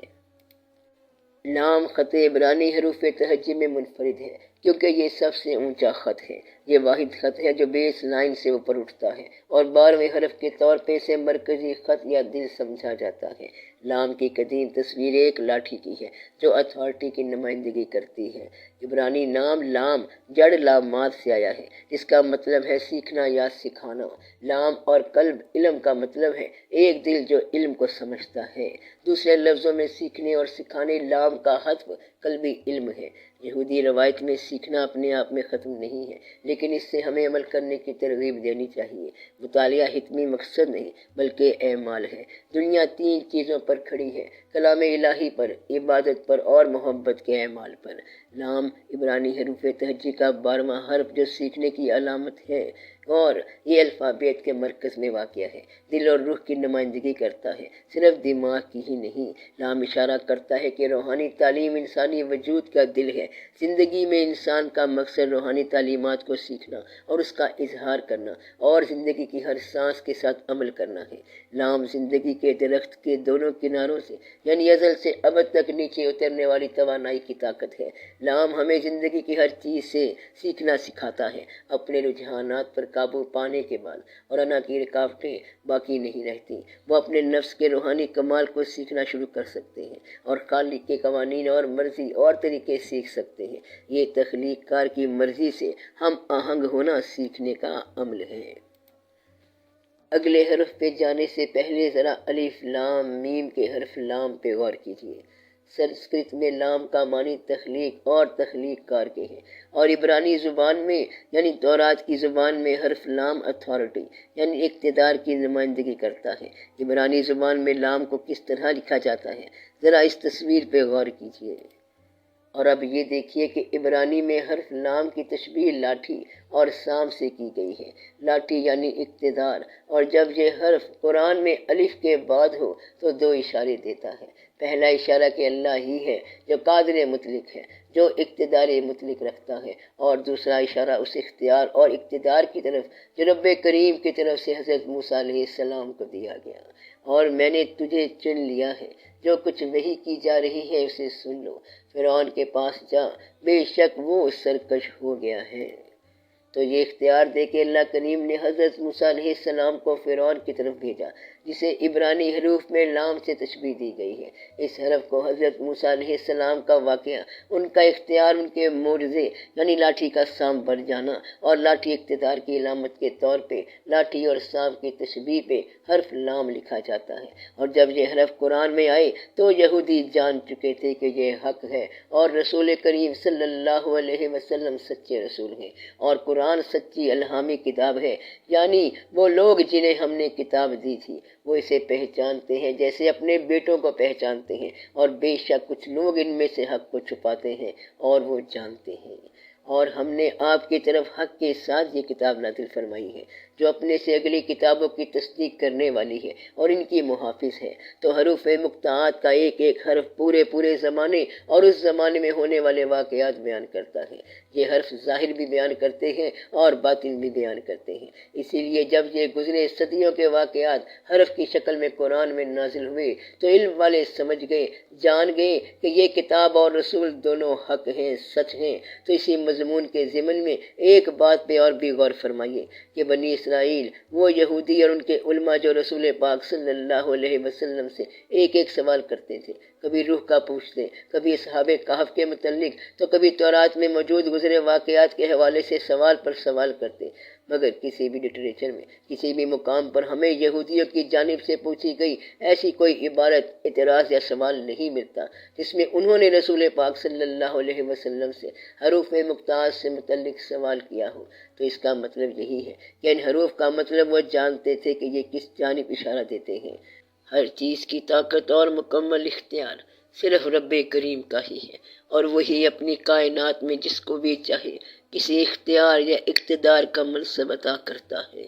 لام خط عبرانی حروف تہجی میں منفرد ہے کیونکہ یہ سب سے اونچا خط ہے۔ یہ واحد خط ہے جو بیس لائن سے اوپر اٹھتا ہے اور 12ویں حرف کے طور پہ اسے مرکزی خط یا دل سمجھا جاتا ہے۔ لام کی قدیم تصویر ایک لاٹھی کی ہے جو اتھارٹی کی نمائندگی کرتی ہے۔ عبرانی نام لام جڑ لامات سے آیا ہے جس کا مطلب ہے سیکھنا یا سکھانا۔ لام اور قلب علم کا مطلب ہے ایک دل جو علم کو سمجھتا ہے۔ دوسرے لفظوں میں سیکھنے اور سکھانے لام کا حذف قلبی علم ہے۔ یہودی روایت میں سیکھنا اپنے آپ میں ختم نہیں ہے لیکن اس سے ہمیں عمل کرنے کی ترغیب دینی چاہیے۔ مطالعہ حتمی مقصد نہیں بلکہ اعمال ہے۔ دنیا 3 چیزوں پر کھڑی ہے: کلام الہی پر، عبادت پر اور محبت کے اعمال پر۔ لام عبرانی حروف تہجی کا 12واں حرف جو سیکھنے کی علامت ہے اور یہ الفابیت کے مرکز میں واقع ہے۔ دل اور روح کی نمائندگی کرتا ہے، صرف دماغ کی ہی نہیں۔ لام اشارہ کرتا ہے کہ روحانی تعلیم انسانی وجود کا دل ہے۔ زندگی میں انسان کا مقصد روحانی تعلیمات کو سیکھنا اور اس کا اظہار کرنا اور زندگی کی ہر سانس کے ساتھ عمل کرنا ہے۔ لام زندگی کے درخت کے دونوں کناروں سے یعنی ازل سے ابد تک نیچے اترنے والی توانائی کی طاقت ہے۔ لام ہمیں زندگی کی ہر چیز سے سیکھنا سکھاتا ہے۔ اپنے رجحانات پر قابو پانے کے بعد اور انا کی رکاوٹیں باقی نہیں رہتی۔ وہ اپنے نفس کے روحانی کمال کو سیکھنا شروع کر سکتے ہیں اور خالق کے قوانین اور مرضی اور طریقے سیکھ سکتے ہیں۔ یہ تخلیق کار کی مرضی سے ہم آہنگ ہونا سیکھنے کا عمل ہے۔ اگلے حرف پہ جانے سے پہلے ذرا الف لام میم کے حرف لام پہ غور کیجیے۔ سنسکرت میں لام کا معنی تخلیق اور تخلیق کار کے ہیں اور عبرانی زبان میں یعنی تورات کی زبان میں حرف لام اتھارٹی یعنی اقتدار کی نمائندگی کرتا ہے۔ عبرانی زبان میں لام کو کس طرح لکھا جاتا ہے، ذرا اس تصویر پہ غور کیجیے۔ اور اب یہ دیکھیے کہ عبرانی میں حرف لام کی تشبیہ لاٹھی اور سام سے کی گئی ہے۔ لاٹھی یعنی اقتدار، اور جب یہ حرف قرآن میں الف کے بعد ہو تو 2 اشارے دیتا ہے۔ پہلا اشارہ کہ اللہ ہی ہے جو قادر مطلق ہے، جو اقتدار مطلق رکھتا ہے، اور دوسرا اشارہ اس اختیار اور اقتدار کی طرف جو رب کریم کی طرف سے حضرت موسیٰ علیہ السلام کو دیا گیا۔ اور میں نے تجھے چن لیا ہے، جو کچھ وحی کی جا رہی ہے اسے سن لو، فرعون کے پاس جا، بے شک وہ سرکش ہو گیا ہے۔ تو یہ اختیار دے کے اللہ کریم نے حضرت موسیٰ علیہ السلام کو فرعون کی طرف بھیجا، جسے عبرانی حروف میں لام سے تشبیہ دی گئی ہے۔ اس حرف کو حضرت موسیٰ علیہ السلام کا واقعہ، ان کا اختیار، ان کے معجزے یعنی لاٹھی کا سام بڑھ جانا اور لاٹھی اقتدار کی علامت کے طور پہ لاٹھی اور سام کی تشبیہ پہ حرف لام لکھا جاتا ہے۔ اور جب یہ حرف قرآن میں آئے تو یہودی جان چکے تھے کہ یہ حق ہے اور رسول کریم صلی اللہ علیہ وسلم سچے رسول ہیں اور قرآن سچی الہامی کتاب ہے، یعنی وہ لوگ جنہیں ہم نے کتاب دی تھی وہ اسے پہچانتے ہیں جیسے اپنے بیٹوں کو پہچانتے ہیں، اور بے شک کچھ لوگ ان میں سے حق کو چھپاتے ہیں اور وہ جانتے ہیں۔ اور ہم نے آپ کی طرف حق کے ساتھ یہ کتاب نازل فرمائی ہے جو اپنے سے اگلی کتابوں کی تصدیق کرنے والی ہے اور ان کی محافظ ہے۔ تو حروف مقطعات کا ایک ایک حرف پورے زمانے اور اس زمانے میں ہونے والے واقعات بیان کرتا ہے۔ یہ حرف ظاہر بھی بیان کرتے ہیں اور باطن بھی بیان کرتے ہیں۔ اسی لیے جب یہ گزرے صدیوں کے واقعات حرف کی شکل میں قرآن میں نازل ہوئے تو علم والے سمجھ گئے، جان گئے کہ یہ کتاب اور رسول دونوں حق ہیں، سچ ہیں۔ تو اسی مضمون کے ضمن میں ایک بات پہ اور بھی غور فرمائیے کہ بنی اسرائیل وہ یہودی اور ان کے علماء جو رسول پاک صلی اللہ علیہ وسلم سے ایک ایک سوال کرتے تھے، کبھی روح کا پوچھتے، کبھی اصحاب کہف کے متعلق، تو کبھی تورات میں موجود گزرے واقعات کے حوالے سے سوال پر سوال کرتے، مگر کسی بھی لٹریچر میں کسی بھی مقام پر ہمیں یہودیوں کی جانب سے پوچھی گئی ایسی کوئی عبارت، اعتراض یا سوال نہیں ملتا جس میں انہوں نے رسول پاک صلی اللہ علیہ وسلم سے حروف مقطعات سے متعلق سوال کیا ہو۔ تو اس کا مطلب یہی ہے کہ ان حروف کا مطلب وہ جانتے تھے کہ یہ کس جانب اشارہ دیتے ہیں۔ ہر چیز کی طاقت اور مکمل اختیار صرف رب کریم کا ہی ہے، اور وہی اپنی کائنات میں جس کو بھی چاہے کسی اختیار یا اقتدار کا منصب عطا کرتا ہے۔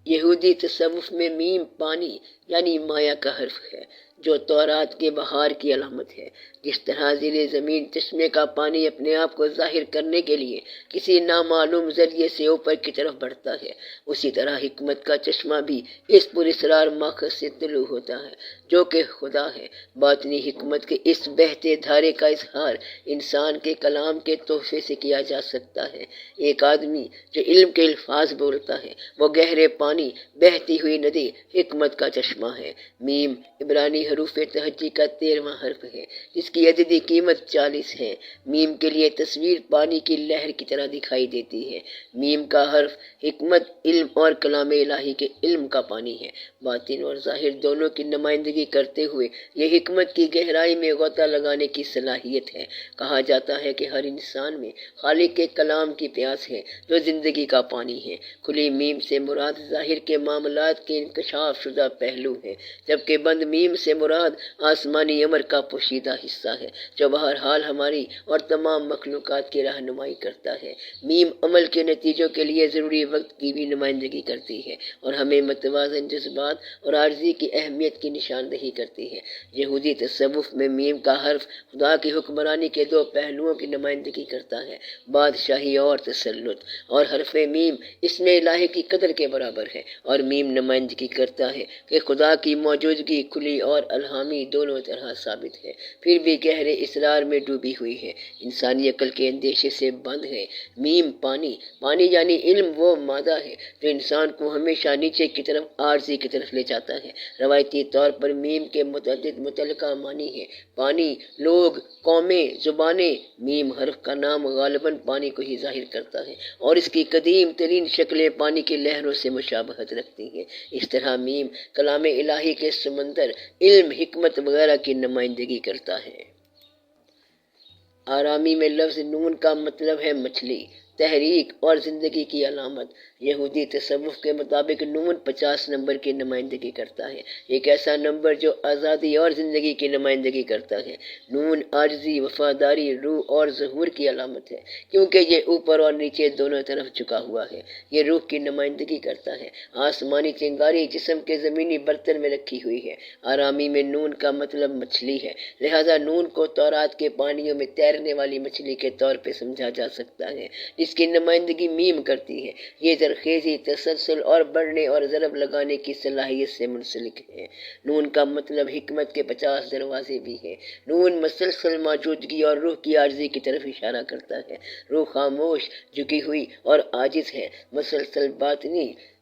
یہودی تصوف میں میم پانی یعنی مایا کا حرف ہے جو تورات کے بہار کی علامت ہے، اس طرح زیر زمین چشمے کا پانی اپنے آپ کو ظاہر کرنے کے لیے کسی نامعلوم ذریعے سے اوپر کی طرف بڑھتا ہے، اسی طرح حکمت کا چشمہ بھی اس پراسرار ماخذ سے طلوع ہوتا ہے جو کہ خدا ہے۔ باطنی حکمت کے اس بہتے دھارے کا اظہار انسان کے کلام کے تحفے سے کیا جا سکتا ہے۔ ایک آدمی جو علم کے الفاظ بولتا ہے وہ گہرے پانی، بہتی ہوئی ندی، حکمت کا چشمہ ہے۔ میم عبرانی حروف تہجی کا 13واں حرف ہے جس کی عددی قیمت 40 ہے۔ میم کے لیے تصویر پانی کی لہر کی طرح دکھائی دیتی ہے۔ میم کا حرف حکمت، علم اور کلام الہی کے علم کا پانی ہے۔ باطن اور ظاہر دونوں کی نمائندگی کرتے ہوئے یہ حکمت کی گہرائی میں غوطہ لگانے کی صلاحیت ہے۔ کہا جاتا ہے کہ ہر انسان میں خالق کے کلام کی پیاس ہے جو زندگی کا پانی ہے۔ کھلی میم سے مراد ظاہر کے معاملات کے انکشاف شدہ پہلو ہے، جبکہ بند میم سے مراد آسمانی امر کا پوشیدہ حصہ ہے جو بہرحال ہماری اور تمام مخلوقات کی رہنمائی کرتا ہے۔ میم عمل کے نتیجوں کے لیے ضروری وقت کی بھی نمائندگی کرتی ہے اور ہمیں متوازن جذبات اور عارضی کی اہمیت کی نشاندہی کرتی ہے۔ یہودی تصوف میں میم کا حرف خدا کی حکمرانی کے دو پہلوؤں کی نمائندگی کرتا ہے، بادشاہی اور تسلط، اور حرف میم اس میں الہی کی قدر کے برابر ہے، اور میم نمائندگی کرتا ہے کہ خدا کی موجودگی کھلی اور الہامی دونوں طرح ثابت ہے، پھر بھی گہرے اسرار میں ڈوبی ہوئی ہے، انسانی عقل کے اندیشے سے بند ہے۔ میم پانی یعنی علم وہ مادہ ہے جو انسان کو ہمیشہ نیچے کی طرف، عارضی کی طرف لے جاتا ہے۔ روایتی طور پر میم کے متعدد متعلقہ معنی ہیں: پانی، لوگ، قومیں، زبانیں۔ میم حرف کا نام غالباً پانی کو ہی ظاہر کرتا ہے اور اس کی قدیم ترین شکلیں پانی کی لہروں سے مشابہت رکھتی ہیں۔ اس طرح میم کلام الہی کے سمندر، علم، حکمت وغیرہ کی نمائندگی کرتا ہے۔ آرامی میں لفظ نون کا مطلب ہے مچھلی، تحریک اور زندگی کی علامت۔ یہودی تصوف کے مطابق نون 50 نمبر کی نمائندگی کرتا ہے، ایک ایسا نمبر جو آزادی اور زندگی کی نمائندگی کرتا ہے۔ نون عاجزی، وفاداری، روح اور ظہور کی علامت ہے کیونکہ یہ اوپر اور نیچے دونوں طرف جھکا ہوا ہے۔ یہ روح کی نمائندگی کرتا ہے۔ آسمانی چنگاری جسم کے زمینی برتن میں رکھی ہوئی ہے۔ آرامی میں نون کا مطلب مچھلی ہے، لہذا نون کو تورات کے پانیوں میں تیرنے والی مچھلی کے طور پہ سمجھا جا سکتا ہے جس کی نمائندگی میم کرتی ہے۔ یہ زرخیزی، تسلسل اور بڑھنے اور ضرب لگانے کی صلاحیت سے منسلک ہے۔ نون کا مطلب حکمت کے 50 دروازے بھی ہے۔ نون مسلسل موجودگی اور روح کی عارضی کی طرف اشارہ کرتا ہے۔ روح خاموش، جھکی ہوئی اور عاجز ہے،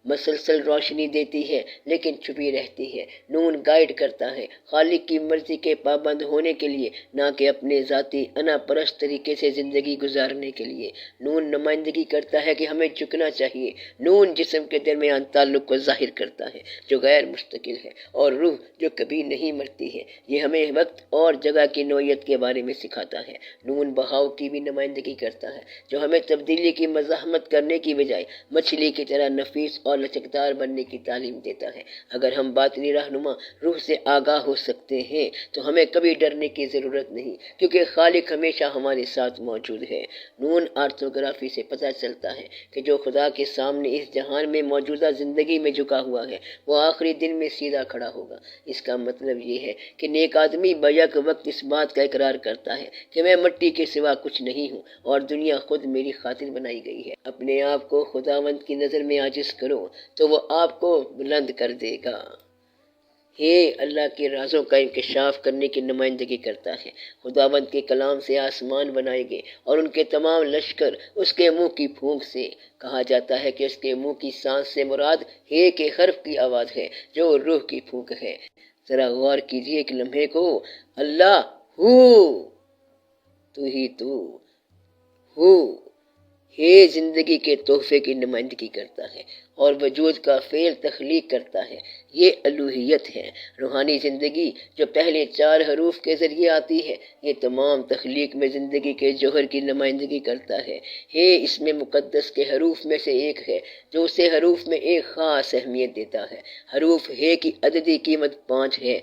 مسلسل روشنی دیتی ہے لیکن چھپی رہتی ہے۔ نون گائیڈ کرتا ہے خالق کی مرضی کے پابند ہونے کے لیے، نہ کہ اپنے ذاتی انا پرست طریقے سے زندگی گزارنے کے لیے۔ نون نمائندگی کرتا ہے کہ ہمیں جھکنا چاہیے۔ نون جسم کے درمیان تعلق کو ظاہر کرتا ہے جو غیر مستقل ہے، اور روح جو کبھی نہیں مرتی ہے۔ یہ ہمیں وقت اور جگہ کی نوعیت کے بارے میں سکھاتا ہے۔ نون بہاؤ کی بھی نمائندگی کرتا ہے جو ہمیں تبدیلی کی مزاحمت کرنے کی بجائے مچھلی کی طرح نفیس اور لچکدار بننے کی تعلیم دیتا ہے۔ اگر ہم باطنی رہنما روح سے آگاہ ہو سکتے ہیں تو ہمیں کبھی ڈرنے کی ضرورت نہیں، کیونکہ خالق ہمیشہ ہمارے ساتھ موجود ہے۔ نون آرتھوگرافی سے پتہ چلتا ہے کہ جو خدا کے سامنے اس جہان میں موجودہ زندگی میں جھکا ہوا ہے وہ آخری دن میں سیدھا کھڑا ہوگا۔ اس کا مطلب یہ ہے کہ نیک آدمی بیک وقت اس بات کا اقرار کرتا ہے کہ میں مٹی کے سوا کچھ نہیں ہوں اور دنیا خود میری خاطر بنائی گئی ہے۔ اپنے آپ کو خداوند کی نظر میں عاجز کرو تو وہ آپ کو بلند کر دے گا۔ یہ اللہ کے رازوں کا انکشاف کرنے کی نمائندگی کرتا ہے۔ خداوند کے کلام سے آسمان بنائے گئے اور ان کے تمام لشکر اس کے منہ کی پھونک سے۔ کہا جاتا ہے کہ اس کے منہ کی سانس سے مراد ہے کے حرف کی آواز ہے جو روح کی پھونک ہے۔ ذرا غور کیجئے ایک لمحے کو، اللہ تو ہی تو ہے زندگی کے تحفے کی نمائندگی کرتا ہے اور وجود کا فعل تخلیق کرتا ہے۔ یہ الوہیت ہے۔ روحانی زندگی جو پہلے 4 حروف کے ذریعے آتی ہے، یہ تمام تخلیق میں زندگی کے جوہر کی نمائندگی کرتا ہے۔ اس میں مقدس کے حروف میں سے ایک ہے جو اسے حروف میں ایک خاص اہمیت دیتا ہے۔ حروف کی عددی قیمت 5 ہے۔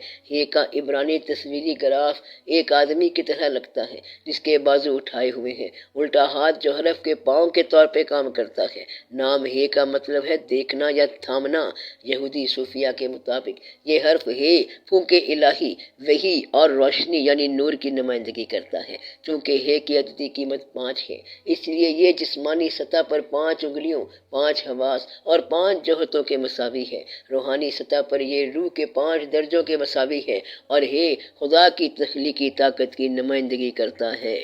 کا عبرانی تصویری گراف ایک آدمی کی طرح لگتا ہے جس کے بازو اٹھائے ہوئے ہیں، الٹا ہاتھ جو حرف کے پاؤں کے طور پہ کام کرتا ہے۔ نام کا مطلب ہے دیکھنا یا تھامنا۔ یہودی صوفیہ کے مطابق یہ حرف ہے پھونک الہی، وحی اور روشنی یعنی نور کی نمائندگی کرتا ہے۔ چونکہ ہے کی عددی قیمت 5 ہے، اس لیے یہ جسمانی سطح پر 5 انگلیوں، 5 حواس اور 5 جوہتوں کے مساوی ہے۔ روحانی سطح پر یہ روح کے 5 درجوں کے مساوی ہے اور ہے خدا کی تخلیقی طاقت کی نمائندگی کرتا ہے۔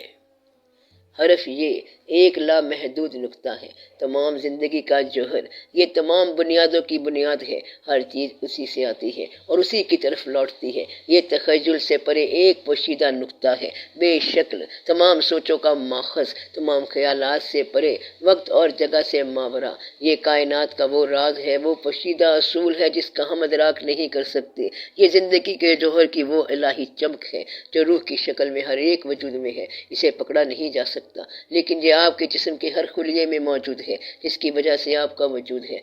حرف یہ ایک لامحدود نقطہ ہے، تمام زندگی کا جوہر، یہ تمام بنیادوں کی بنیاد ہے۔ ہر چیز اسی سے آتی ہے اور اسی کی طرف لوٹتی ہے۔ یہ تخیل سے پرے ایک پوشیدہ نقطہ ہے، بے شکل، تمام سوچوں کا ماخذ، تمام خیالات سے پرے، وقت اور جگہ سے ماورا۔ یہ کائنات کا وہ راز ہے، وہ پوشیدہ اصول ہے جس کا ہم ادراک نہیں کر سکتے۔ یہ زندگی کے جوہر کی وہ الہی چمک ہے جو روح کی شکل میں ہر ایک وجود میں ہے۔ اسے پکڑا نہیں جا سکتا، لیکن یہ آپ کے جسم کے ہر خلیے میں موجود ہے، جس کی وجہ سے آپ کا وجود ہے۔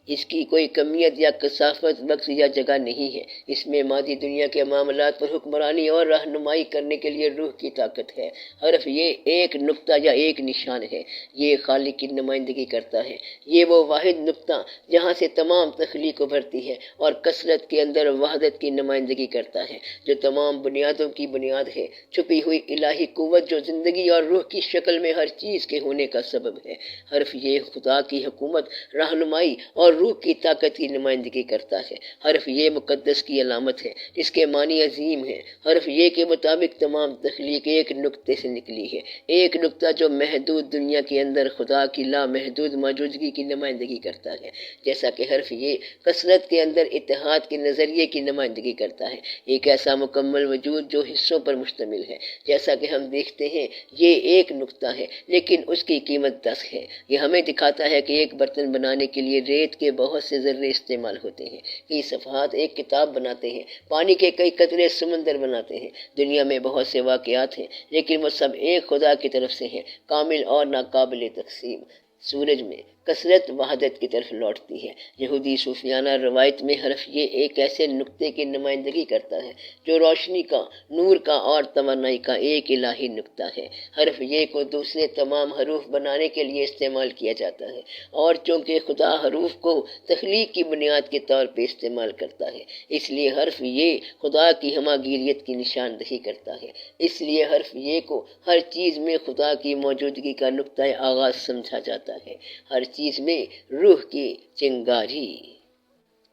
اس کی کوئی کمیت یا کثافت، وقت یا جگہ نہیں ہے۔ اس میں مادی دنیا کے معاملات پر حکمرانی اور رہنمائی کرنے کے لیے روح کی طاقت ہے۔ حرف یہ ایک نقطہ یا ایک نشان ہے، یہ خالق کی نمائندگی کرتا ہے۔ یہ وہ واحد نقطہ جہاں سے تمام تخلیق ابھرتی ہے اور کثرت کے اندر وحدت کی نمائندگی کرتا ہے، جو تمام بنیادوں کی بنیاد ہے۔ چھپی ہوئی الہی قوت جو زندگی اور روح کی شکل میں ہر چیز کے ہونے کا سبب ہے۔ حرف یہ خدا کی حکومت، رہنمائی اور روح کی طاقت کی نمائندگی کرتا ہے۔ حرف یہ مقدس کی علامت ہے جس کے معنی عظیم ہے۔ حرف یہ کے مطابق تمام تخلیق ایک نقطے سے نکلی ہے، ایک نقطہ جو محدود دنیا کے اندر خدا کی لامحدود موجودگی کی نمائندگی کرتا ہے۔ جیسا کہ حرف یہ کثرت کے اندر اتحاد کے نظریے کی نمائندگی کرتا ہے، ایک ایسا مکمل وجود جو حصوں پر مشتمل ہے۔ جیسا کہ ہم دیکھتے ہیں یہ ایک نقطہ ہے لیکن اس کی قیمت 10 ہے۔ یہ ہمیں دکھاتا ہے کہ ایک برتن بنانے کے لیے ریت کے بہت سے ذرے استعمال ہوتے ہیں، کئی صفحات ایک کتاب بناتے ہیں، پانی کے کئی قطرے سمندر بناتے ہیں۔ دنیا میں بہت سے واقعات ہیں لیکن وہ سب ایک خدا کی طرف سے ہیں، کامل اور ناقابل تقسیم۔ سورج میں کثرت وحدت کی طرف لوٹتی ہے۔ یہودی صوفیانہ روایت میں حرف یہ ایک ایسے نقطے کی نمائندگی کرتا ہے جو روشنی کا، نور کا اور توانائی کا ایک الہی نقطہ ہے۔ حرف یہ کو دوسرے تمام حروف بنانے کے لیے استعمال کیا جاتا ہے، اور چونکہ خدا حروف کو تخلیق کی بنیاد کے طور پہ استعمال کرتا ہے، اس لیے حرف یہ خدا کی ہماگیریت کی نشاندہی کرتا ہے۔ اس لیے حرف یہ کو ہر چیز میں خدا کی موجودگی کا نقطۂ آغاز سمجھا جاتا ہے، ہر چیز میں روح کی چنگاری۔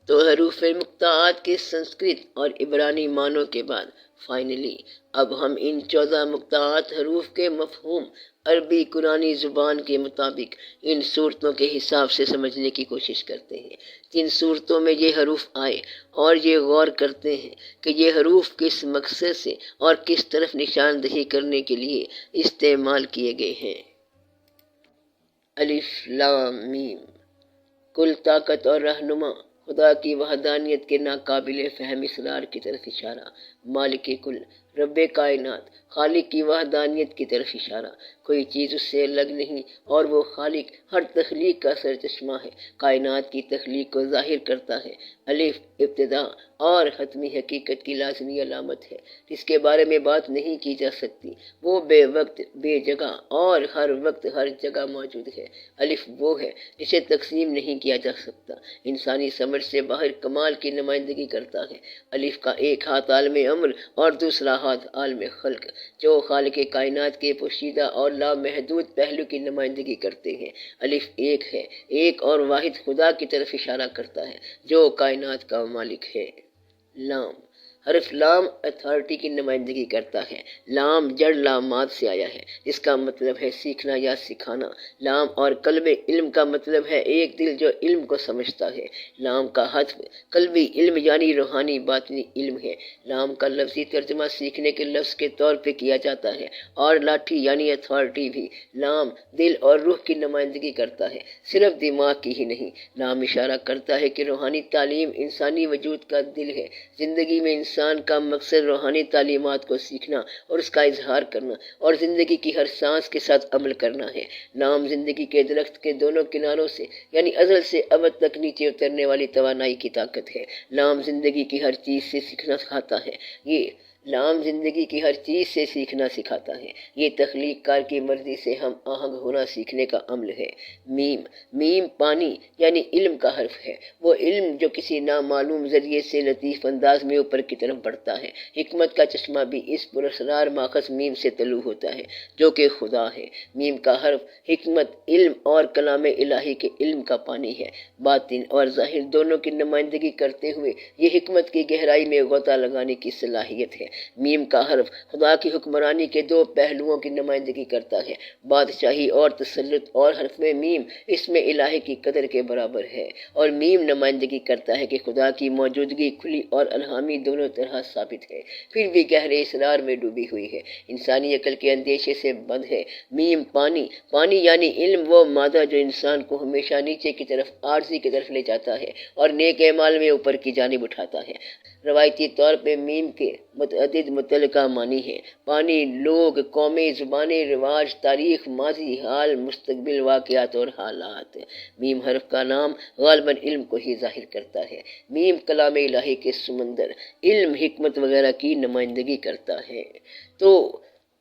تو حروف مقطعات کے سنسکرت اور عبرانی معنوں کے بعد فائنلی اب ہم ان 14 مقطعات حروف کے مفہوم عربی قرآنی زبان کے مطابق ان صورتوں کے حساب سے سمجھنے کی کوشش کرتے ہیں جن صورتوں میں یہ حروف آئے، اور یہ غور کرتے ہیں کہ یہ حروف کس مقصد سے اور کس طرف نشاندہی کرنے کے لیے استعمال کیے گئے ہیں۔ الف لام میم، کل طاقت اور رہنما، خدا کی وحدانیت کے ناقابل فہم اسرار کی طرف اشارہ، مالک کل، رب کائنات، خالق کی وحدانیت کی طرف اشارہ، کوئی چیز اس سے الگ نہیں اور وہ خالق ہر تخلیق کا سرچشمہ ہے، کائنات کی تخلیق کو ظاہر کرتا ہے۔ الف ابتدا اور حتمی حقیقت کی لازمی علامت ہے جس کے بارے میں بات نہیں کی جا سکتی، وہ بے وقت، بے جگہ اور ہر وقت ہر جگہ موجود ہے۔ الف وہ ہے جسے تقسیم نہیں کیا جا سکتا، انسانی سمجھ سے باہر کمال کی نمائندگی کرتا ہے۔ الف کا ایک ہاتھ عالم امر اور دوسرا ہاتھ عالم خلق، جو خالق کائنات کے پوشیدہ اور لامحدود پہلو کی نمائندگی کرتے ہیں۔ الف ایک ہے، ایک اور واحد خدا کی طرف اشارہ کرتا ہے جو کائنات کا مالک ہے۔ لام، حرف لام اتھارٹی کی نمائندگی کرتا ہے۔ لام جڑ لامات سے آیا ہے جس کا مطلب ہے سیکھنا یا سکھانا۔ لام اور قلب علم کا مطلب ہے ایک دل جو علم کو سمجھتا ہے۔ لام کا حذف قلبی علم یعنی روحانی باطنی علم ہے۔ لام کا لفظی ترجمہ سیکھنے کے لفظ کے طور پہ کیا جاتا ہے، اور لاٹھی یعنی اتھارٹی بھی۔ لام دل اور روح کی نمائندگی کرتا ہے، صرف دماغ کی ہی نہیں۔ لام اشارہ کرتا ہے کہ روحانی تعلیم انسانی وجود کا دل ہے۔ زندگی میں انسان کا مقصد روحانی تعلیمات کو سیکھنا اور اس کا اظہار کرنا اور زندگی کی ہر سانس کے ساتھ عمل کرنا ہے۔ لام زندگی کے درخت کے دونوں کناروں سے یعنی ازل سے ابد تک نیچے اترنے والی توانائی کی طاقت ہے۔ لام زندگی کی ہر چیز سے سیکھنا سکھاتا ہے۔ یہ لام زندگی کی ہر چیز سے سیکھنا سکھاتا ہے، یہ تخلیق کار کی مرضی سے ہم آہنگ ہونا سیکھنے کا عمل ہے۔ میم، میم پانی یعنی علم کا حرف ہے، وہ علم جو کسی نامعلوم ذریعے سے لطیف انداز میں اوپر کی طرف بڑھتا ہے۔ حکمت کا چشمہ بھی اس پراسرار ماخذ میم سے طلوع ہوتا ہے جو کہ خدا ہے۔ میم کا حرف حکمت، علم اور کلام الہی کے علم کا پانی ہے۔ باطن اور ظاہر دونوں کی نمائندگی کرتے ہوئے یہ حکمت کی گہرائی میں غوطہ لگانے کی صلاحیت ہے۔ میم کا حرف خدا کی حکمرانی کے دو پہلوؤں کی نمائندگی کرتا ہے، بادشاہی اور تسلط، اور حرف میں میم اس میں الہی کی قدر کے برابر ہے، اور میم نمائندگی کرتا ہے کہ خدا کی موجودگی کھلی اور الہامی دونوں طرح ثابت ہے، پھر بھی گہرے اسرار میں ڈوبی ہوئی ہے، انسانی عقل کے اندیشے سے بند ہے۔ میم پانی، پانی یعنی علم، وہ مادہ جو انسان کو ہمیشہ نیچے کی طرف، عاجزی کی طرف لے جاتا ہے اور نیک اعمال میں اوپر کی جانب اٹھاتا ہے۔ روایتی طور پہ میم کے متعدد متعلقہ معنی ہیں: پانی، لوگ، قومیں، زبانیں، رواج، تاریخ، ماضی، حال، مستقبل، واقعات اور حالات۔ میم حرف کا نام غالباً علم کو ہی ظاہر کرتا ہے۔ میم کلام الہی کے سمندر، علم، حکمت وغیرہ کی نمائندگی کرتا ہے۔ تو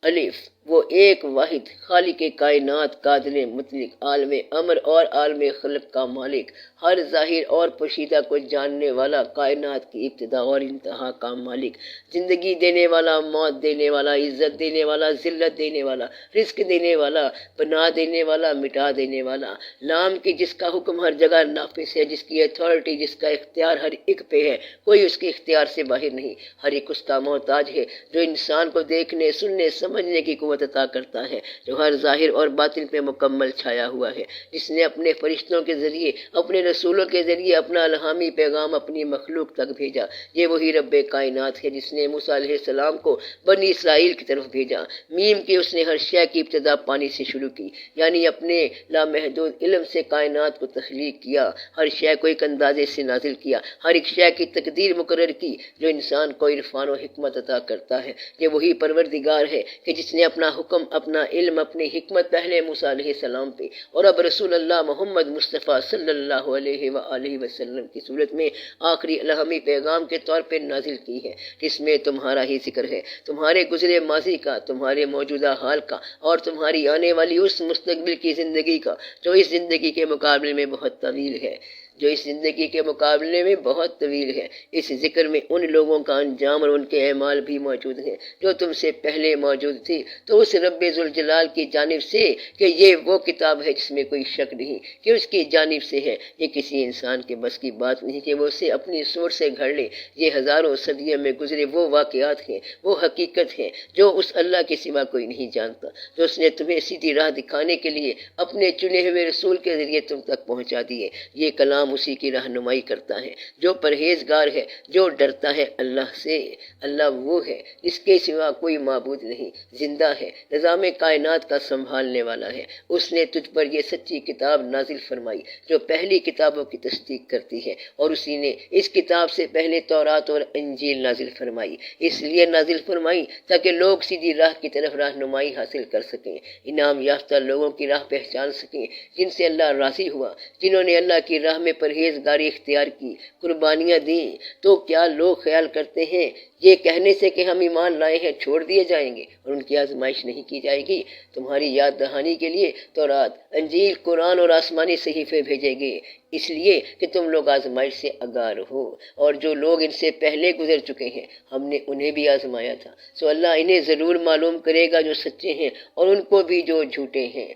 الف، وہ ایک واحد خالق کائنات، قادر مطلق، عالم امر اور عالم خلق کا مالک، ہر ظاہر اور پوشیدہ کو جاننے والا، کائنات کی ابتدا اور انتہا کا مالک، زندگی دینے والا، موت دینے والا، عزت دینے والا، ذلت دینے والا، رزق دینے والا، پناہ دینے والا، مٹا دینے والا۔ لام کی جس کا حکم ہر جگہ نافذ ہے، جس کی اتھارٹی، جس کا اختیار ہر ایک پہ ہے، کوئی اس کے اختیار سے باہر نہیں، ہر ایک اس کا محتاج ہے، جو انسان کو دیکھنے، سننے، سمجھنے کی قوت عطا کرتا ہے، جو ہر ظاہر اور باطن پہ مکمل چھایا ہوا ہے، جس نے اپنے فرشتوں کے ذریعے، اپنے رسولوں کے ذریعے اپنا الہامی پیغام اپنی مخلوق تک بھیجا۔ یہ وہی رب کائنات ہے جس نے موسیٰ علیہ السلام کو بنی اسرائیل کی طرف بھیجا۔ میم کی اس نے ہر شے کی ابتدا پانی سے شروع کی، یعنی اپنے لامحدود علم سے کائنات کو تخلیق کیا، ہر شے کو ایک اندازے سے نازل کیا، ہر ایک شے کی تقدیر مقرر کی جو انسان کو عرفان و حکمت عطا کرتا ہے۔ یہ وہی پروردگار ہے کہ جس نے اپنا حکم، اپنا علم، اپنی حکمت پہلے موسیٰ علیہ السلام پہ اور اب رسول اللہ محمد مصطفیٰ صلی اللہ علیہ وآلہ وسلم کی صورت میں آخری الہامی پیغام کے طور پہ نازل کی ہے، جس میں تمہارا ہی ذکر ہے، تمہارے گزرے ماضی کا، تمہارے موجودہ حال کا، اور تمہاری آنے والی اس مستقبل کی زندگی کا جو اس زندگی کے مقابلے میں بہت طویل ہے، جو اس زندگی کے مقابلے میں بہت طویل ہے۔ اس ذکر میں ان لوگوں کا انجام اور ان کے اعمال بھی موجود ہیں جو تم سے پہلے موجود تھی، تو اس رب ذوالجلال کی جانب سے کہ یہ وہ کتاب ہے جس میں کوئی شک نہیں کہ اس کی جانب سے ہے، یہ کسی انسان کے بس کی بات نہیں کہ وہ اسے اپنی سوچ سے گھڑ لے۔ یہ ہزاروں صدیوں میں گزرے وہ واقعات ہیں، وہ حقیقت ہیں جو اس اللہ کے سوا کوئی نہیں جانتا، جو اس نے تمہیں سیدھی راہ دکھانے کے لیے اپنے چنے ہوئے رسول کے ذریعے تم تک پہنچا دیے۔ یہ کلام اسی کی رہنمائی کرتا ہے جو پرہیزگار ہے، جو ڈرتا ہے اللہ سے۔ اللہ وہ ہے جس کے سوا کوئی معبود نہیں، زندہ ہے، نظام کائنات کا سنبھالنے والا ہے۔ اس نے تجھ پر یہ سچی کتاب نازل فرمائی جو پہلی کتابوں کی تصدیق کرتی ہے، اور اسی نے اس کتاب سے پہلے تورات اور انجیل نازل فرمائی، اس لیے نازل فرمائی تاکہ لوگ سیدھی راہ کی طرف رہنمائی حاصل کر سکیں، انعام یافتہ لوگوں کی راہ پہچان سکیں جن سے اللہ راضی ہوا، جنہوں نے اللہ کی راہ میں پرہیزگاری اختیار کی، قربانیاں دیں۔ تو کیا لوگ خیال کرتے ہیں یہ کہنے سے کہ ہم ایمان لائے ہیں چھوڑ دیے جائیں گے اور ان کی آزمائش نہیں کی جائے گی؟ تمہاری یاد دہانی کے لیے تورات، انجیل، قرآن اور آسمانی صحیفے بھیجے گئے، اس لیے کہ تم لوگ آزمائش سے آگاہ رہو، اور جو لوگ ان سے پہلے گزر چکے ہیں ہم نے انہیں بھی آزمایا تھا، سو اللہ انہیں ضرور معلوم کرے گا جو سچے ہیں اور ان کو بھی جو جھوٹے ہیں۔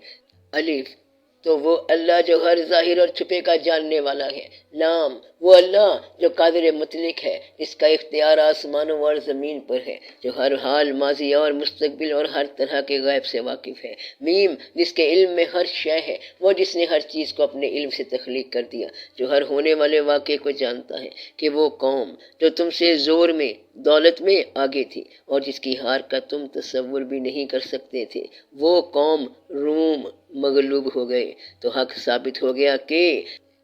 الف، تو وہ اللہ جو ہر ظاہر اور چھپے کا جاننے والا ہے۔ لام، وہ اللہ جو قادر مطلق ہے، جس کا اختیار آسمانوں اور زمین پر ہے، جو ہر حال، ماضی اور مستقبل اور ہر طرح کے غیب سے واقف ہے۔ میم، جس کے علم میں ہر شے ہے، وہ جس نے ہر چیز کو اپنے علم سے تخلیق کر دیا، جو ہر ہونے والے واقعے کو جانتا ہے، کہ وہ قوم جو تم سے زور میں، دولت میں آگے تھی اور جس کی ہار کا تم تصور بھی نہیں کر سکتے تھے، وہ قوم روم مغلوب ہو گئے، تو حق ثابت ہو گیا کہ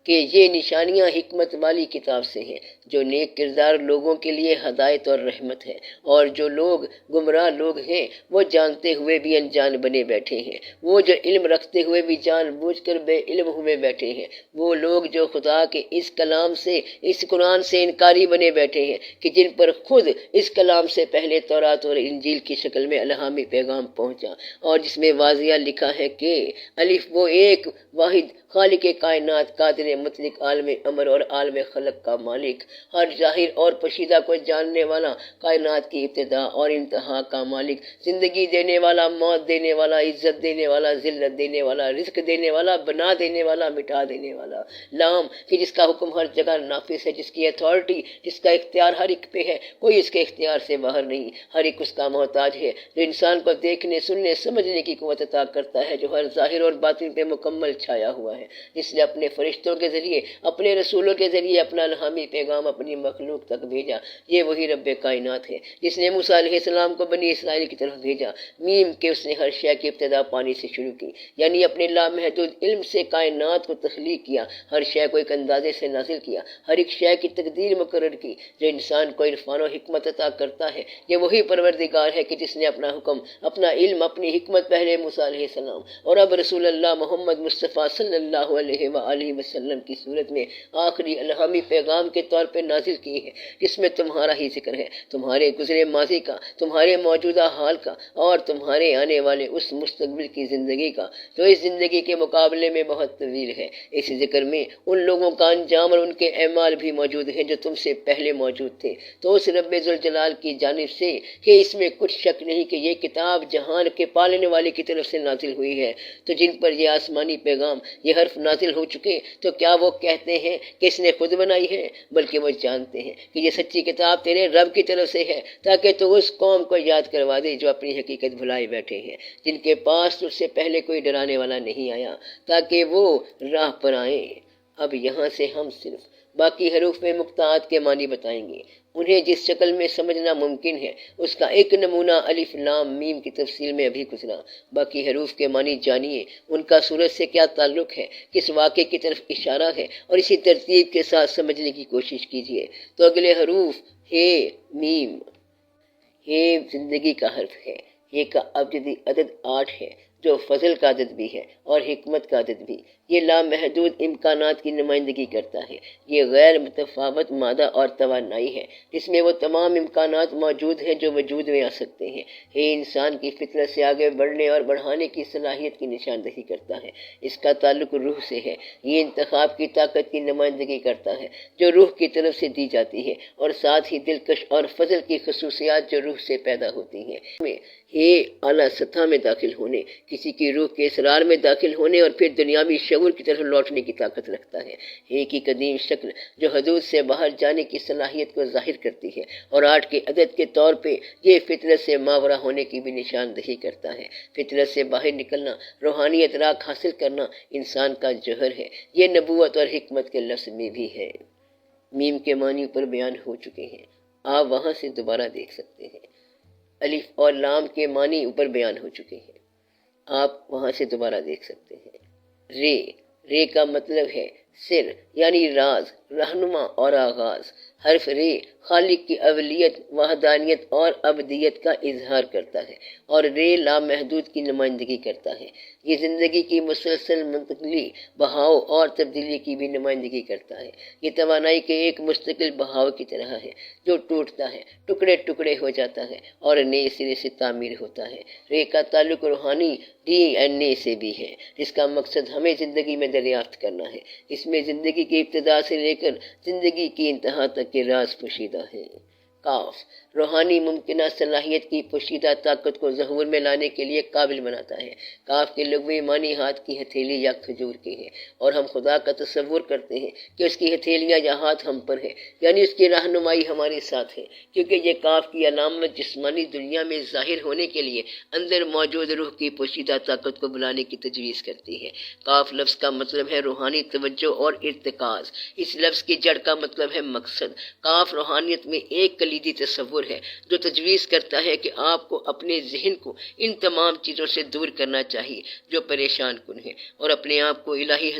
کہ یہ نشانیاں حکمت والی کتاب سے ہیں جو نیک کردار لوگوں کے لیے ہدایت اور رحمت ہے، اور جو لوگ گمراہ لوگ ہیں وہ جانتے ہوئے بھی انجان بنے بیٹھے ہیں، وہ جو علم رکھتے ہوئے بھی جان بوجھ کر بے علم ہوئے بیٹھے ہیں، وہ لوگ جو خدا کے اس کلام سے، اس قرآن سے انکاری بنے بیٹھے ہیں کہ جن پر خود اس کلام سے پہلے تورات اور انجیل کی شکل میں الہامی پیغام پہنچا، اور جس میں واضح لکھا ہے کہ الف وہ ایک واحد خالق کائنات، قادر مطلق، عالم امر اور عالم خلق کا مالک، ہر ظاہر اور پوشیدہ کو جاننے والا، کائنات کی ابتدا اور انتہا کا مالک، زندگی دینے والا، موت دینے والا، عزت دینے والا، ذلت دینے والا، رزق دینے والا، بنا دینے والا، مٹا دینے والا، لام کہ جس کا حکم ہر جگہ نافذ ہے، جس کی اتھارٹی، جس کا اختیار ہر ایک پہ ہے، کوئی اس کے اختیار سے باہر نہیں، ہر ایک اس کا محتاج ہے، جو انسان کو دیکھنے، سننے، سمجھنے کی قوت عطا کرتا ہے، جو ہر ظاہر اور باطن پہ مکمل چھایا ہوا ہے، جس نے اپنے فرشتوں کے ذریعے، اپنے رسولوں کے ذریعے اپنا الہامی پیغام اپنی مخلوق تک بھیجا۔ یہ وہی رب کائنات ہے جس نے موسیٰ علیہ السلام کو بنی اسرائیل کی طرف بھیجا۔ میم کہ اس نے ہر شے کی ابتدا پانی سے شروع کی، یعنی اپنے لامحدود علم سے کائنات کو تخلیق کیا، ہر شے کو ایک اندازے سے نازل کیا، ہر ایک شے کی تقدیر مقرر کی، جو انسان کو عرفان و حکمت عطا کرتا ہے۔ یہ وہی پروردگار ہے کہ جس نے اپنا حکم، اپنا علم، اپنی حکمت پہلے موسیٰ علیہ السلام اور اب رسول اللہ محمد مصطفیٰ صلی اللہ علیہ وآلہ وسلم کی صورت میں آخری الہامی پیغام کے طور پہ نازل کی ہے، جس میں تمہارا ہی ذکر ہے، تمہارے گزرے ماضی کا، تمہارے موجودہ حال کا، اور تمہارے آنے والے اس مستقبل کی زندگی کا جو اس زندگی کے مقابلے میں بہت طویل ہے۔ اس ذکر میں ان لوگوں کا انجام اور ان کے اعمال بھی موجود ہیں جو تم سے پہلے موجود تھے۔ تو اس رب ذوالجلال کی جانب سے کہ اس میں کچھ شک نہیں کہ یہ کتاب جہان کے پالنے والے کی طرف سے نازل ہوئی ہے، تو جن پر یہ آسمانی پیغام، یہ حرف نازل ہو چکے، تو کیا وہ کہتے ہیں کہ اس نے خود بنائی ہے؟ بلکہ وہ جانتے ہیں کہ یہ سچی کتاب تیرے رب کی طرف سے ہے، تاکہ تو اس قوم کو یاد کروا دے جو اپنی حقیقت بھلائے بیٹھے ہیں، جن کے پاس تجھ سے پہلے کوئی ڈرانے والا نہیں آیا، تاکہ وہ راہ پر آئیں۔ اب یہاں سے ہم صرف باقی حروف میں مقطعات کے معنی بتائیں گے، انہیں جس شکل میں سمجھنا ممکن ہے اس کا ایک نمونہ الف لام میم کی تفصیل میں ابھی گزرا۔ باقی حروف کے معنی جانیے، ان کا سورت سے کیا تعلق ہے، کس واقعے کی طرف اشارہ ہے، اور اسی ترتیب کے ساتھ سمجھنے کی کوشش کیجیے۔ تو اگلے حروف ہے میم۔ ہے زندگی کا حرف ہے، یہ کا ابجدی عدد 8 ہے جو فضل کا عدد بھی ہے اور حکمت کا عدد بھی۔ یہ لامحدود امکانات کی نمائندگی کرتا ہے، یہ غیر متفاوت مادہ اور توانائی ہے جس میں وہ تمام امکانات موجود ہیں جو وجود میں آ سکتے ہیں۔ یہ انسان کی فطرت سے آگے بڑھنے اور بڑھانے کی صلاحیت کی نشاندہی کرتا ہے، اس کا تعلق روح سے ہے۔ یہ انتخاب کی طاقت کی نمائندگی کرتا ہے جو روح کی طرف سے دی جاتی ہے، اور ساتھ ہی دلکش اور فضل کی خصوصیات جو روح سے پیدا ہوتی ہیں۔ یہ اعلیٰ سطح میں داخل ہونے، کسی کی روح کے اسرار میں داخل ہونے اور پھر دنیاوی شعور کی طرف لوٹنے کی طاقت رکھتا ہے۔ ایک ہی قدیم شکل جو حدود سے باہر جانے کی صلاحیت کو ظاہر کرتی ہے، اور 8 کے عدد کے طور پہ یہ فطرت سے ماورا ہونے کی بھی نشاندہی کرتا ہے۔ فطرت سے باہر نکلنا، روحانی ادراک حاصل کرنا انسان کا جوہر ہے۔ یہ نبوت اور حکمت کے لفظ میں بھی ہے۔ میم کے معنی پر بیان ہو چکے ہیں، آپ وہاں سے دوبارہ دیکھ سکتے ہیں۔ الف اور لام کے معنی اوپر بیان ہو چکے ہیں، آپ وہاں سے دوبارہ دیکھ سکتے ہیں۔ رے، رے کا مطلب ہے سر، یعنی راز، رہنما اور آغاز۔ حرف رے خالق کی اولیت، وحدانیت اور ابدیت کا اظہار کرتا ہے، اور رے لامحدود کی نمائندگی کرتا ہے۔ یہ زندگی کی مسلسل منتقلی، بہاؤ اور تبدیلی کی بھی نمائندگی کرتا ہے۔ یہ توانائی کے ایک مستقل بہاؤ کی طرح ہے جو ٹوٹتا ہے، ٹکڑے ٹکڑے ہو جاتا ہے اور نئے سرے سے تعمیر ہوتا ہے۔ رے کا تعلق روحانی ڈی این اے سے بھی ہے، جس کا مقصد ہمیں زندگی میں دریافت کرنا ہے۔ اس میں زندگی کی ابتدا سے لے کر زندگی کی انتہا تک کے راز پوشیدہ ہیں۔ کاف روحانی ممکنہ صلاحیت کی پوشیدہ طاقت کو ظہور میں لانے کے لیے قابل بناتا ہے۔ کاف کے لغوی معنی ہاتھ کی ہتھیلی یا کھجور کے ہیں، اور ہم خدا کا تصور کرتے ہیں کہ اس کی ہتھیلیاں یا ہاتھ ہم پر ہے، یعنی اس کی رہنمائی ہمارے ساتھ ہے، کیونکہ یہ کاف کی علامت جسمانی دنیا میں ظاہر ہونے کے لیے اندر موجود روح کی پوشیدہ طاقت کو بلانے کی تجویز کرتی ہے۔ کاف لفظ کا مطلب ہے روحانی توجہ اور ارتکاز۔ اس لفظ کی جڑ کا مطلب ہے مقصد۔ کاف روحانیت میں ایک کلیدی تصور تصور ہے جو تجویز کرتا ہے کہ آپ کو اپنے ذہن کو ان تمام چیزوں سے دور کرنا چاہیے جو پریشان کن ہے، اور اپنے آپ کو الہی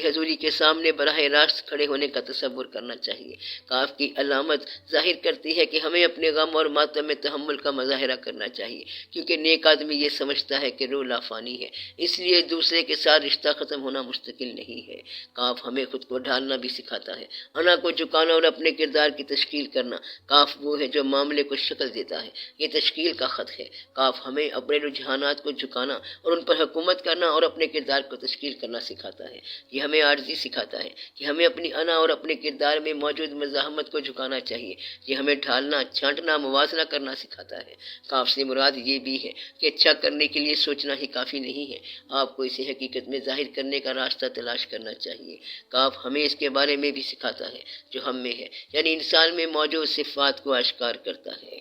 حضوری کے سامنے براہ راست کھڑے ہونے کا تصور کرنا چاہیے۔ کاف کی علامت ظاہر کرتی ہے کہ ہمیں اپنے غم اور ماتم میں تحمل کا مظاہرہ کرنا چاہیے، کیونکہ نیک آدمی یہ سمجھتا ہے کہ روح لافانی ہے، اس لیے دوسرے کے ساتھ رشتہ ختم ہونا مستقل نہیں ہے۔ کاف ہمیں خود کو ڈھالنا بھی سکھاتا ہے، انا کو جھکانا اور اپنے کردار کی تشکیل کرنا۔ کاف وہ ہے جو معاملے کو شکل دیتا ہے، یہ تشکیل کا خط ہے۔ کاف ہمیں اپنے رجحانات کو جھکانا اور ان پر حکومت کرنا اور اپنے کردار کو تشکیل کرنا سکھاتا ہے۔ یہ ہمیں عاجزی سکھاتا ہے کہ ہمیں اپنی انا اور اپنے کردار میں موجود مزاحمت کو جھکانا چاہیے۔ یہ ہمیں ڈھالنا، چھانٹنا، موازنہ کرنا سکھاتا ہے۔ کاف سے مراد یہ بھی ہے کہ اچھا کرنے کے لیے سوچنا ہی کافی نہیں ہے، آپ کو اسے حقیقت میں ظاہر کرنے کا راستہ تلاش کرنا چاہیے۔ کاف ہمیں اس کے بارے میں بھی سکھاتا ہے جو ہم میں ہے، یعنی انسان میں موجود صفات کو آشکار کرتا ہے۔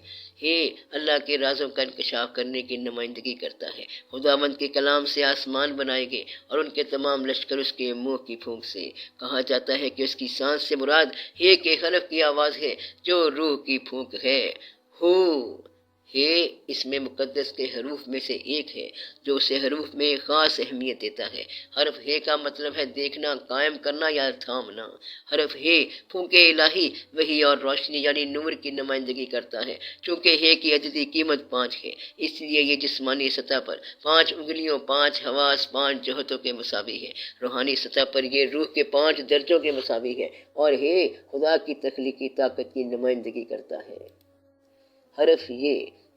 اللہ کے رازوں کا انکشاف کرنے کی نمائندگی کرتا ہے۔ خداوند کے کلام سے آسمان بنائے گئے اور ان کے تمام لشکر اس کے منہ کی پھونک سے۔ کہا جاتا ہے کہ اس کی سانس سے مراد کے حرف کی آواز ہے جو روح کی پھونک ہے۔ اس میں مقدس کے حروف میں سے ایک ہے جو اسے حروف میں خاص اہمیت دیتا ہے۔ حرف کا مطلب ہے دیکھنا، قائم کرنا یا تھامنا۔ حرف پھونک الہی، وحی اور روشنی یعنی نور کی نمائندگی کرتا ہے۔ چونکہ کی عددی قیمت 5 ہے، اس لیے یہ جسمانی سطح پر 5 انگلیوں، 5 حواس، 5 جہتوں کے مساوی ہے۔ روحانی سطح پر یہ روح کے 5 درجوں کے مساوی ہے اور خدا کی تخلیقی طاقت کی نمائندگی کرتا ہے۔ حرف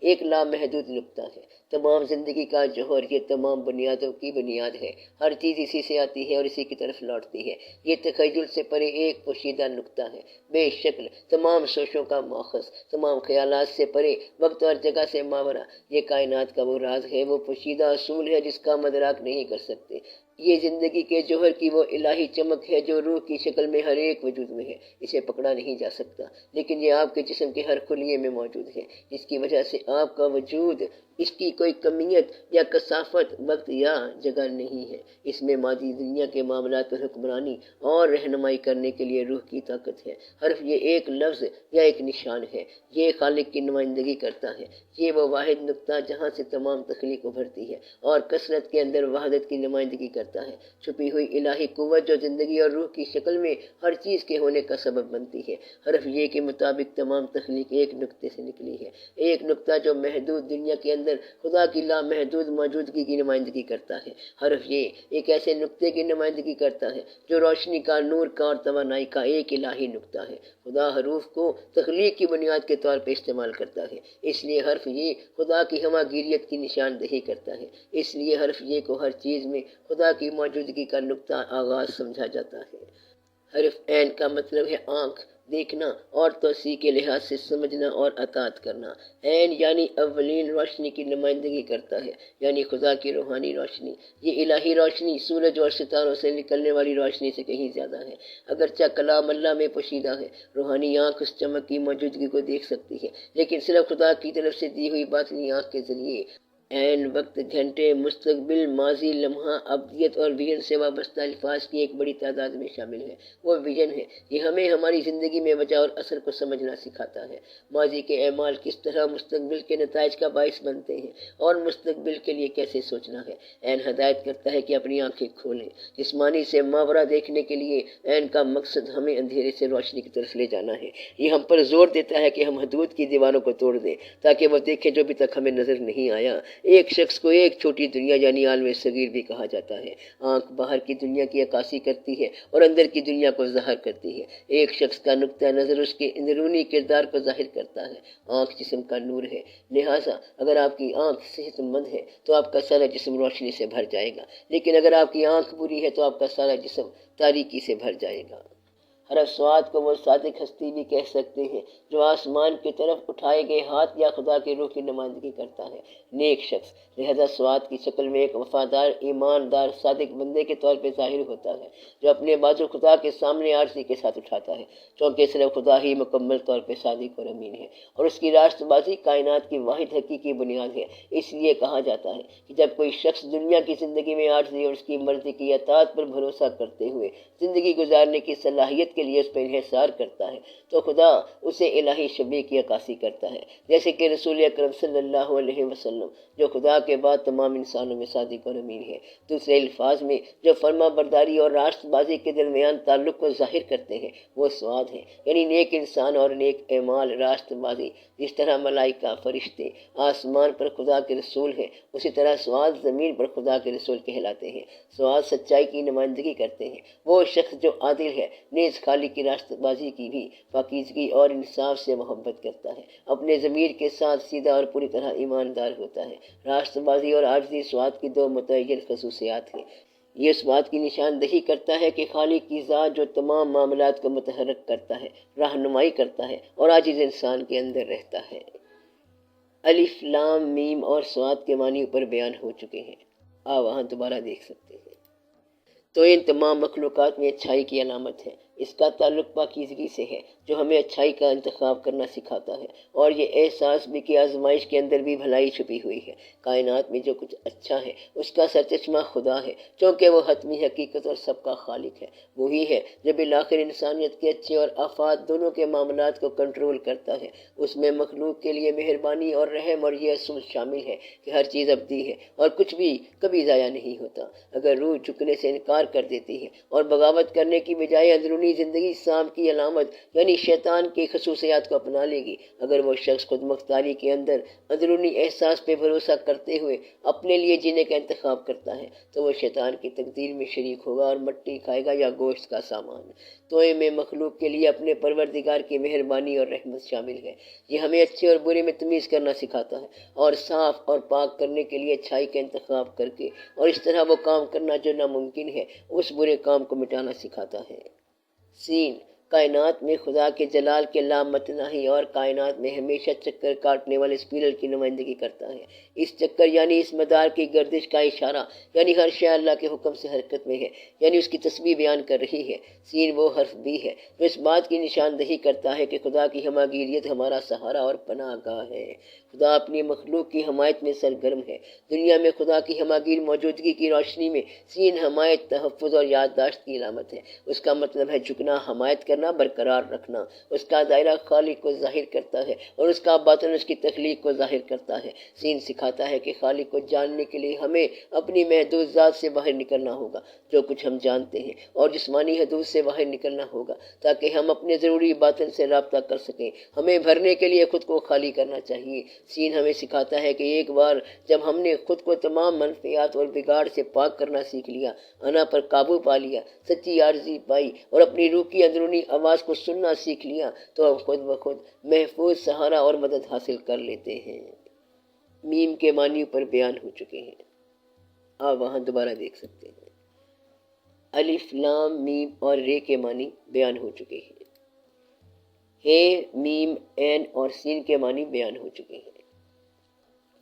ایک لامحدود نقطہ ہے، تمام زندگی کا جوہر، یہ تمام بنیادوں کی بنیاد ہے۔ ہر چیز اسی سے آتی ہے اور اسی کی طرف لوٹتی ہے۔ یہ تخیل سے پرے ایک پوشیدہ نقطہ ہے، بے شکل، تمام سوچوں کا ماخذ، تمام خیالات سے پرے، وقت اور جگہ سے ماورا۔ یہ کائنات کا وہ راز ہے، وہ پوشیدہ اصول ہے جس کا ہم ادراک نہیں کر سکتے۔ یہ زندگی کے جوہر کی وہ الہی چمک ہے جو روح کی شکل میں ہر ایک وجود میں ہے۔ اسے پکڑا نہیں جا سکتا، لیکن یہ آپ کے جسم کے ہر خلیے میں موجود ہے، جس کی وجہ سے آپ کا وجود، اس کی کوئی کمیت یا کثافت وقت یا جگہ نہیں ہے۔ اس میں مادی دنیا کے معاملات پر حکمرانی اور رہنمائی کرنے کے لیے روح کی طاقت ہے۔ حرف یہ ایک لفظ یا ایک نشان ہے، یہ خالق کی نمائندگی کرتا ہے۔ یہ وہ واحد نقطہ جہاں سے تمام تخلیق ابھرتی ہے اور کثرت کے اندر وحدت کی نمائندگی کرتا ہے۔ چھپی ہوئی الہی قوت جو زندگی اور روح کی شکل میں ہر چیز کے ہونے کا سبب بنتی ہے۔ حرف کے مطابق تمام تخلیق ایک نقطے سے نکلی ہے، ایک نقطہ جو محدود دنیا کے اندر خدا کی لامحدود موجودگی کی نمائندگی کرتا ہے۔ حرف ایک ایسے نقطے کی نمائندگی کرتا ہے جو روشنی کا، نور کا اور توانائی کا ایک الہی نقطہ ہے۔ خدا حروف کو تخلیق کی بنیاد کے طور پر استعمال کرتا ہے، اس لیے حرف خدا کی ہمہ گیریت کی نشاندہی کرتا ہے۔ اس لیے حرف کو ہر چیز میں خدا کی موجودگی کا نقطہ آغاز سمجھا جاتا ہے۔ حرف عین کا مطلب ہے آنکھ، دیکھنا اور توسیع کے لحاظ سے سمجھنا اور اطاعت کرنا۔ عین یعنی اولین روشنی کی نمائندگی کرتا ہے، یعنی خدا کی روحانی روشنی۔ یہ الہی روشنی سورج اور ستاروں سے نکلنے والی روشنی سے کہیں زیادہ ہے، اگرچہ کلام اللہ میں پوشیدہ ہے۔ روحانی آنکھ اس چمک کی موجودگی کو دیکھ سکتی ہے، لیکن صرف خدا کی طرف سے دی ہوئی باطنی آنکھ کے ذریعے۔ عین وقت، گھنٹے، مستقبل، ماضی، لمحہ، ابدیت اور ویژن سے وابستہ الفاظ کی ایک بڑی تعداد میں شامل ہے۔ وہ ویژن ہے، یہ ہمیں ہماری زندگی میں وجہ اور اثر کو سمجھنا سکھاتا ہے۔ ماضی کے اعمال کس طرح مستقبل کے نتائج کا باعث بنتے ہیں اور مستقبل کے لیے کیسے سوچنا ہے۔ عین ہدایت کرتا ہے کہ اپنی آنکھیں کھولیں۔ جسمانی سے ماورا دیکھنے کے لیے عین کا مقصد ہمیں اندھیرے سے روشنی کی طرف لے جانا ہے۔ یہ ہم پر زور دیتا ہے کہ ہم حدود کی دیواروں کو توڑ دیں تاکہ وہ دیکھیں جو ابھی تک ہمیں نظر نہیں آیا۔ ایک شخص کو ایک چھوٹی دنیا یعنی عالم صغیر بھی کہا جاتا ہے۔ آنکھ باہر کی دنیا کی عکاسی کرتی ہے اور اندر کی دنیا کو ظاہر کرتی ہے۔ ایک شخص کا نقطہ نظر اس کے اندرونی کردار کو ظاہر کرتا ہے۔ آنکھ جسم کا نور ہے، لہٰذا اگر آپ کی آنکھ صحت مند ہے تو آپ کا سارا جسم روشنی سے بھر جائے گا، لیکن اگر آپ کی آنکھ بری ہے تو آپ کا سارا جسم تاریکی سے بھر جائے گا۔ حرف صاد کو وہ صادق ہستی بھی کہہ سکتے ہیں جو آسمان کی طرف اٹھائے گئے ہاتھ یا خدا کے روح کی نمائندگی کرتا ہے۔ نیک شخص لہذا صاد کی شکل میں ایک وفادار، ایماندار، صادق بندے کے طور پہ ظاہر ہوتا ہے جو اپنے بازو خدا کے سامنے عاجزی کے ساتھ اٹھاتا ہے، چونکہ صرف خدا ہی مکمل طور پہ صادق اور امین ہے اور اس کی راست بازی کائنات کی واحد حقیقی بنیاد ہے۔ اس لیے کہا جاتا ہے کہ جب کوئی شخص دنیا کی زندگی میں عاجزی اور اس کی مرضی کی اطاعت پر بھروسہ کرتے ہوئے زندگی گزارنے کی صلاحیت کے لیے اس پر انحصار کرتا ہے تو خدا اسے الہی شبیہ کی عکاسی کرتا ہے، جیسے کہ رسول اکرم صلی اللہ علیہ وسلم جو خدا کے بعد تمام انسانوں میں صادق اور امین ہے۔ دوسرے الفاظ میں جو فرما برداری اور راست بازی کے درمیان تعلق کو ظاہر کرتے ہیں وہ سواد ہیں، یعنی نیک انسان اور نیک اعمال، راست بازی۔ جس طرح ملائکہ فرشتے آسمان پر خدا کے رسول ہیں، اسی طرح سواد زمین پر خدا کے رسول کہلاتے ہیں۔ سواد سچائی کی نمائندگی کرتے ہیں۔ وہ شخص جو عادل ہے نیز خالق کی راست بازی کی بھی پاکیزگی اور انصاف سے محبت کرتا ہے، اپنے ضمیر کے ساتھ سیدھا اور پوری طرح ایماندار ہوتا ہے۔ راست بازی اور عاجزی سواد کی دو متعین خصوصیات ہیں۔ یہ اس بات کی نشاندہی کرتا ہے کہ خالق کی ذات جو تمام معاملات کو متحرک کرتا ہے، رہنمائی کرتا ہے اور عاجز انسان کے اندر رہتا ہے۔ الف لام میم اور سواد کے معنی اوپر بیان ہو چکے ہیں، وہاں دوبارہ دیکھ سکتے ہیں۔ تو ان تمام مخلوقات میں اچھائی کی علامت ہے۔ اس کا تعلق پاکیزگی سے ہے جو ہمیں اچھائی کا انتخاب کرنا سکھاتا ہے، اور یہ احساس بھی کہ آزمائش کے اندر بھی بھلائی چھپی ہوئی ہے۔ کائنات میں جو کچھ اچھا ہے اس کا سرچشمہ خدا ہے، چونکہ وہ حتمی حقیقت اور سب کا خالق ہے۔ وہی ہے جو بالآخر انسانیت کے اچھے اور آفات دونوں کے معاملات کو کنٹرول کرتا ہے۔ اس میں مخلوق کے لیے مہربانی اور رحم اور یہ اصول شامل ہے کہ ہر چیز ابدی ہے اور کچھ بھی کبھی ضائع نہیں ہوتا۔ اگر روح جھکنے سے انکار کر دیتی ہے اور بغاوت کرنے کی بجائے اندرونی زندگی سام کی علامت یعنی شیطان کی خصوصیات کو اپنا لے گی، اگر وہ شخص خود مختاری کے اندر اندرونی احساس پہ بھروسہ کرتے ہوئے اپنے لیے جینے کا انتخاب کرتا ہے تو وہ شیطان کی تقدیر میں شریک ہوگا اور مٹی کھائے گا یا گوشت کا سامان۔ توئے میں مخلوق کے لیے اپنے پروردگار کی مہربانی اور رحمت شامل ہے۔ یہ ہمیں اچھے اور برے میں تمیز کرنا سکھاتا ہے اور صاف اور پاک کرنے کے لیے اچھائی کا انتخاب کر کے اور اس طرح وہ کام کرنا جو ناممکن ہے اس برے کام کو مٹانا سکھاتا ہے۔ سین کائنات میں خدا کے جلال کے لامتناہی اور کائنات میں ہمیشہ چکر کاٹنے والے اسپیرل کی نمائندگی کرتا ہے۔ اس چکر یعنی اس مدار کی گردش کا اشارہ یعنی ہر شے اللہ کے حکم سے حرکت میں ہے، یعنی اس کی تسبیح بیان کر رہی ہے۔ سین وہ حرف بھی ہے جو اس بات کی نشاندہی کرتا ہے کہ خدا کی ہماگیریت ہمارا سہارا اور پناہ گاہ ہے۔ خدا اپنی مخلوق کی حمایت میں سرگرم ہے۔ دنیا میں خدا کی ہماگیر موجودگی کی روشنی میں سین حمایت، تحفظ اور یادداشت کی علامت ہے۔ اس کا مطلب ہے جھکنا، حمایت کرنا، برقرار رکھنا۔ اس کا دائرہ خالق کو ظاہر کرتا ہے اور اس کا باطن اس کی تخلیق کو ظاہر کرتا ہے۔ سین سکھاتا ہے کہ خالق کو جاننے کے لیے ہمیں اپنی محدود ذات سے باہر نکلنا ہوگا، جو کچھ ہم جانتے ہیں، اور جسمانی حدود سے باہر نکلنا ہوگا تاکہ ہم اپنے ضروری باطن سے رابطہ کر سکیں۔ ہمیں بھرنے کے لیے خود کو خالی کرنا چاہیے۔ سین ہمیں سکھاتا ہے کہ ایک بار جب ہم نے خود کو تمام منفیات اور بگاڑ سے پاک کرنا سیکھ لیا، انا پر قابو پا لیا، سچی عاجزی پائی اور اپنی روح کی اندرونی آواز کو سننا سیکھ لیا تو ہم خود بخود محفوظ سہارا اور مدد حاصل کر لیتے ہیں۔ میم کے معنی پر بیان ہو چکے ہیں، آپ وہاں دوبارہ دیکھ سکتے ہیں۔ الف لام میم اور رے کے معنی بیان ہو چکے ہیں۔ ہے، میم، عین اور سین کے معنی بیان ہو چکے ہیں۔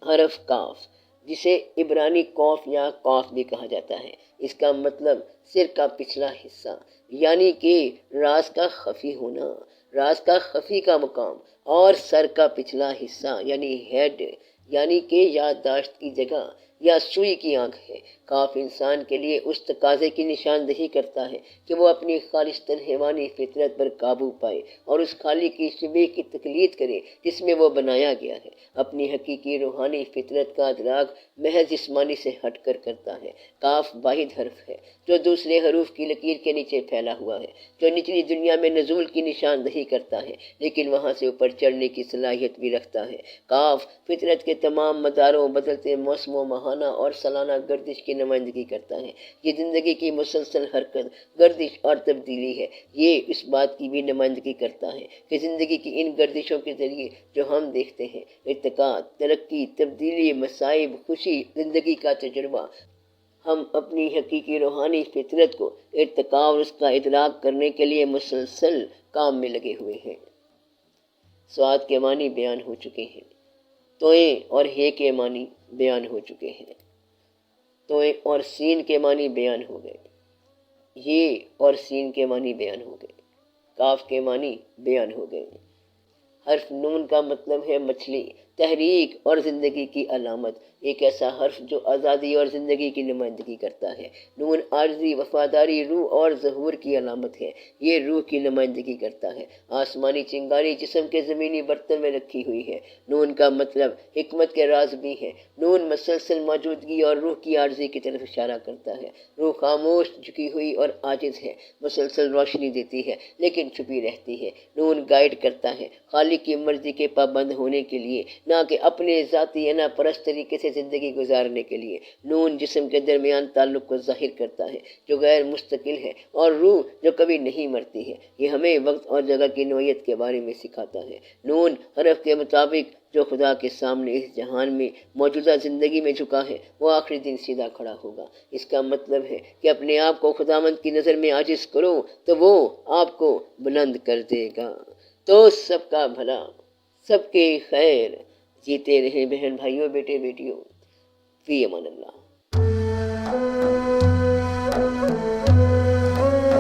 حرف کاف جسے عبرانی قوف یا قاف بھی کہا جاتا ہے، اس کا مطلب سر کا پچھلا حصہ یعنی کہ راز کا خفی ہونا، راز کا خفی کا مقام، اور سر کا پچھلا حصہ یعنی ہیڈ یعنی کہ یادداشت کی جگہ یا سوئی کی آنکھ ہے۔ کاف انسان کے لیے اس تقاضے کی نشاندہی کرتا ہے کہ وہ اپنی خالصتاً حیوانی فطرت پر قابو پائے اور اس خالق کی شبیہ کی تقلید کرے جس میں وہ بنایا گیا ہے۔ اپنی حقیقی روحانی فطرت کا ادراک محض جسمانی سے ہٹ کر کرتا ہے۔ کاف واحد حرف ہے جو دوسرے حروف کی لکیر کے نیچے پھیلا ہوا ہے، جو نچلی دنیا میں نزول کی نشاندہی کرتا ہے لیکن وہاں سے اوپر چڑھنے کی صلاحیت بھی رکھتا ہے۔ کاف فطرت کے تمام مداروں، بدلتے موسموں، ماہانہ اور سالانہ گردش کی نمائندگی کرتا ہے۔ یہ زندگی کی مسلسل حرکت، گردش اور تبدیلی ہے۔ یہ اس بات کی بھی نمائندگی کرتا ہے کہ زندگی کی ان گردشوں کے ذریعے جو ہم دیکھتے ہیں، ارتقاء، ترقی، تبدیلی، مصائب، خوشی، زندگی کا تجربہ، ہم اپنی حقیقی روحانی فطرت کو ارتقاء اور اس کا ادراک کرنے کے لیے مسلسل کام میں لگے ہوئے ہیں۔ سواد کے معنی بیان ہو چکے ہیں۔ توئیں اور ہے کے معنی بیان ہو چکے ہیں۔ توئیں اور سین کے معنی بیان ہو گئے۔ یہ اور سین کے معنی بیان ہو گئے۔ کاف کے معنی بیان ہو گئے۔ حرف نون کا مطلب ہے مچھلی، تحریک اور زندگی کی علامت، ایک ایسا حرف جو آزادی اور زندگی کی نمائندگی کرتا ہے۔ نون عارضی، وفاداری، روح اور ظہور کی علامت ہے، یہ روح کی نمائندگی کرتا ہے۔ آسمانی چنگاری جسم کے زمینی برتن میں رکھی ہوئی ہے۔ نون کا مطلب حکمت کے راز بھی ہے۔ نون مسلسل موجودگی اور روح کی عارضی کی طرف اشارہ کرتا ہے۔ روح خاموش، جھکی ہوئی اور عاجز ہے، مسلسل روشنی دیتی ہے لیکن چھپی رہتی ہے۔ نون گائیڈ کرتا ہے، خالق کی مرضی کے پابند ہونے کے لیے، نہ کہ اپنے ذاتی انا پرست طریقے سے زندگی گزارنے کے لیے۔ نون جسم کے درمیان تعلق کو ظاہر کرتا ہے جو غیر مستقل ہے، اور روح جو کبھی نہیں مرتی ہے۔ یہ ہمیں وقت اور جگہ کی نوعیت کے بارے میں سکھاتا ہے۔ نون حرف کے مطابق جو خدا کے سامنے اس جہان میں موجودہ زندگی میں جھکا ہے وہ آخری دن سیدھا کھڑا ہوگا۔ اس کا مطلب ہے کہ اپنے آپ کو خداوند کی نظر میں عاجز کرو تو وہ آپ کو بلند کر دے گا۔ تو سب کا بھلا، سب کے خیر، جیتے رہے بہن بھائیوں، بیٹے بیٹیوں، فی امان اللہ۔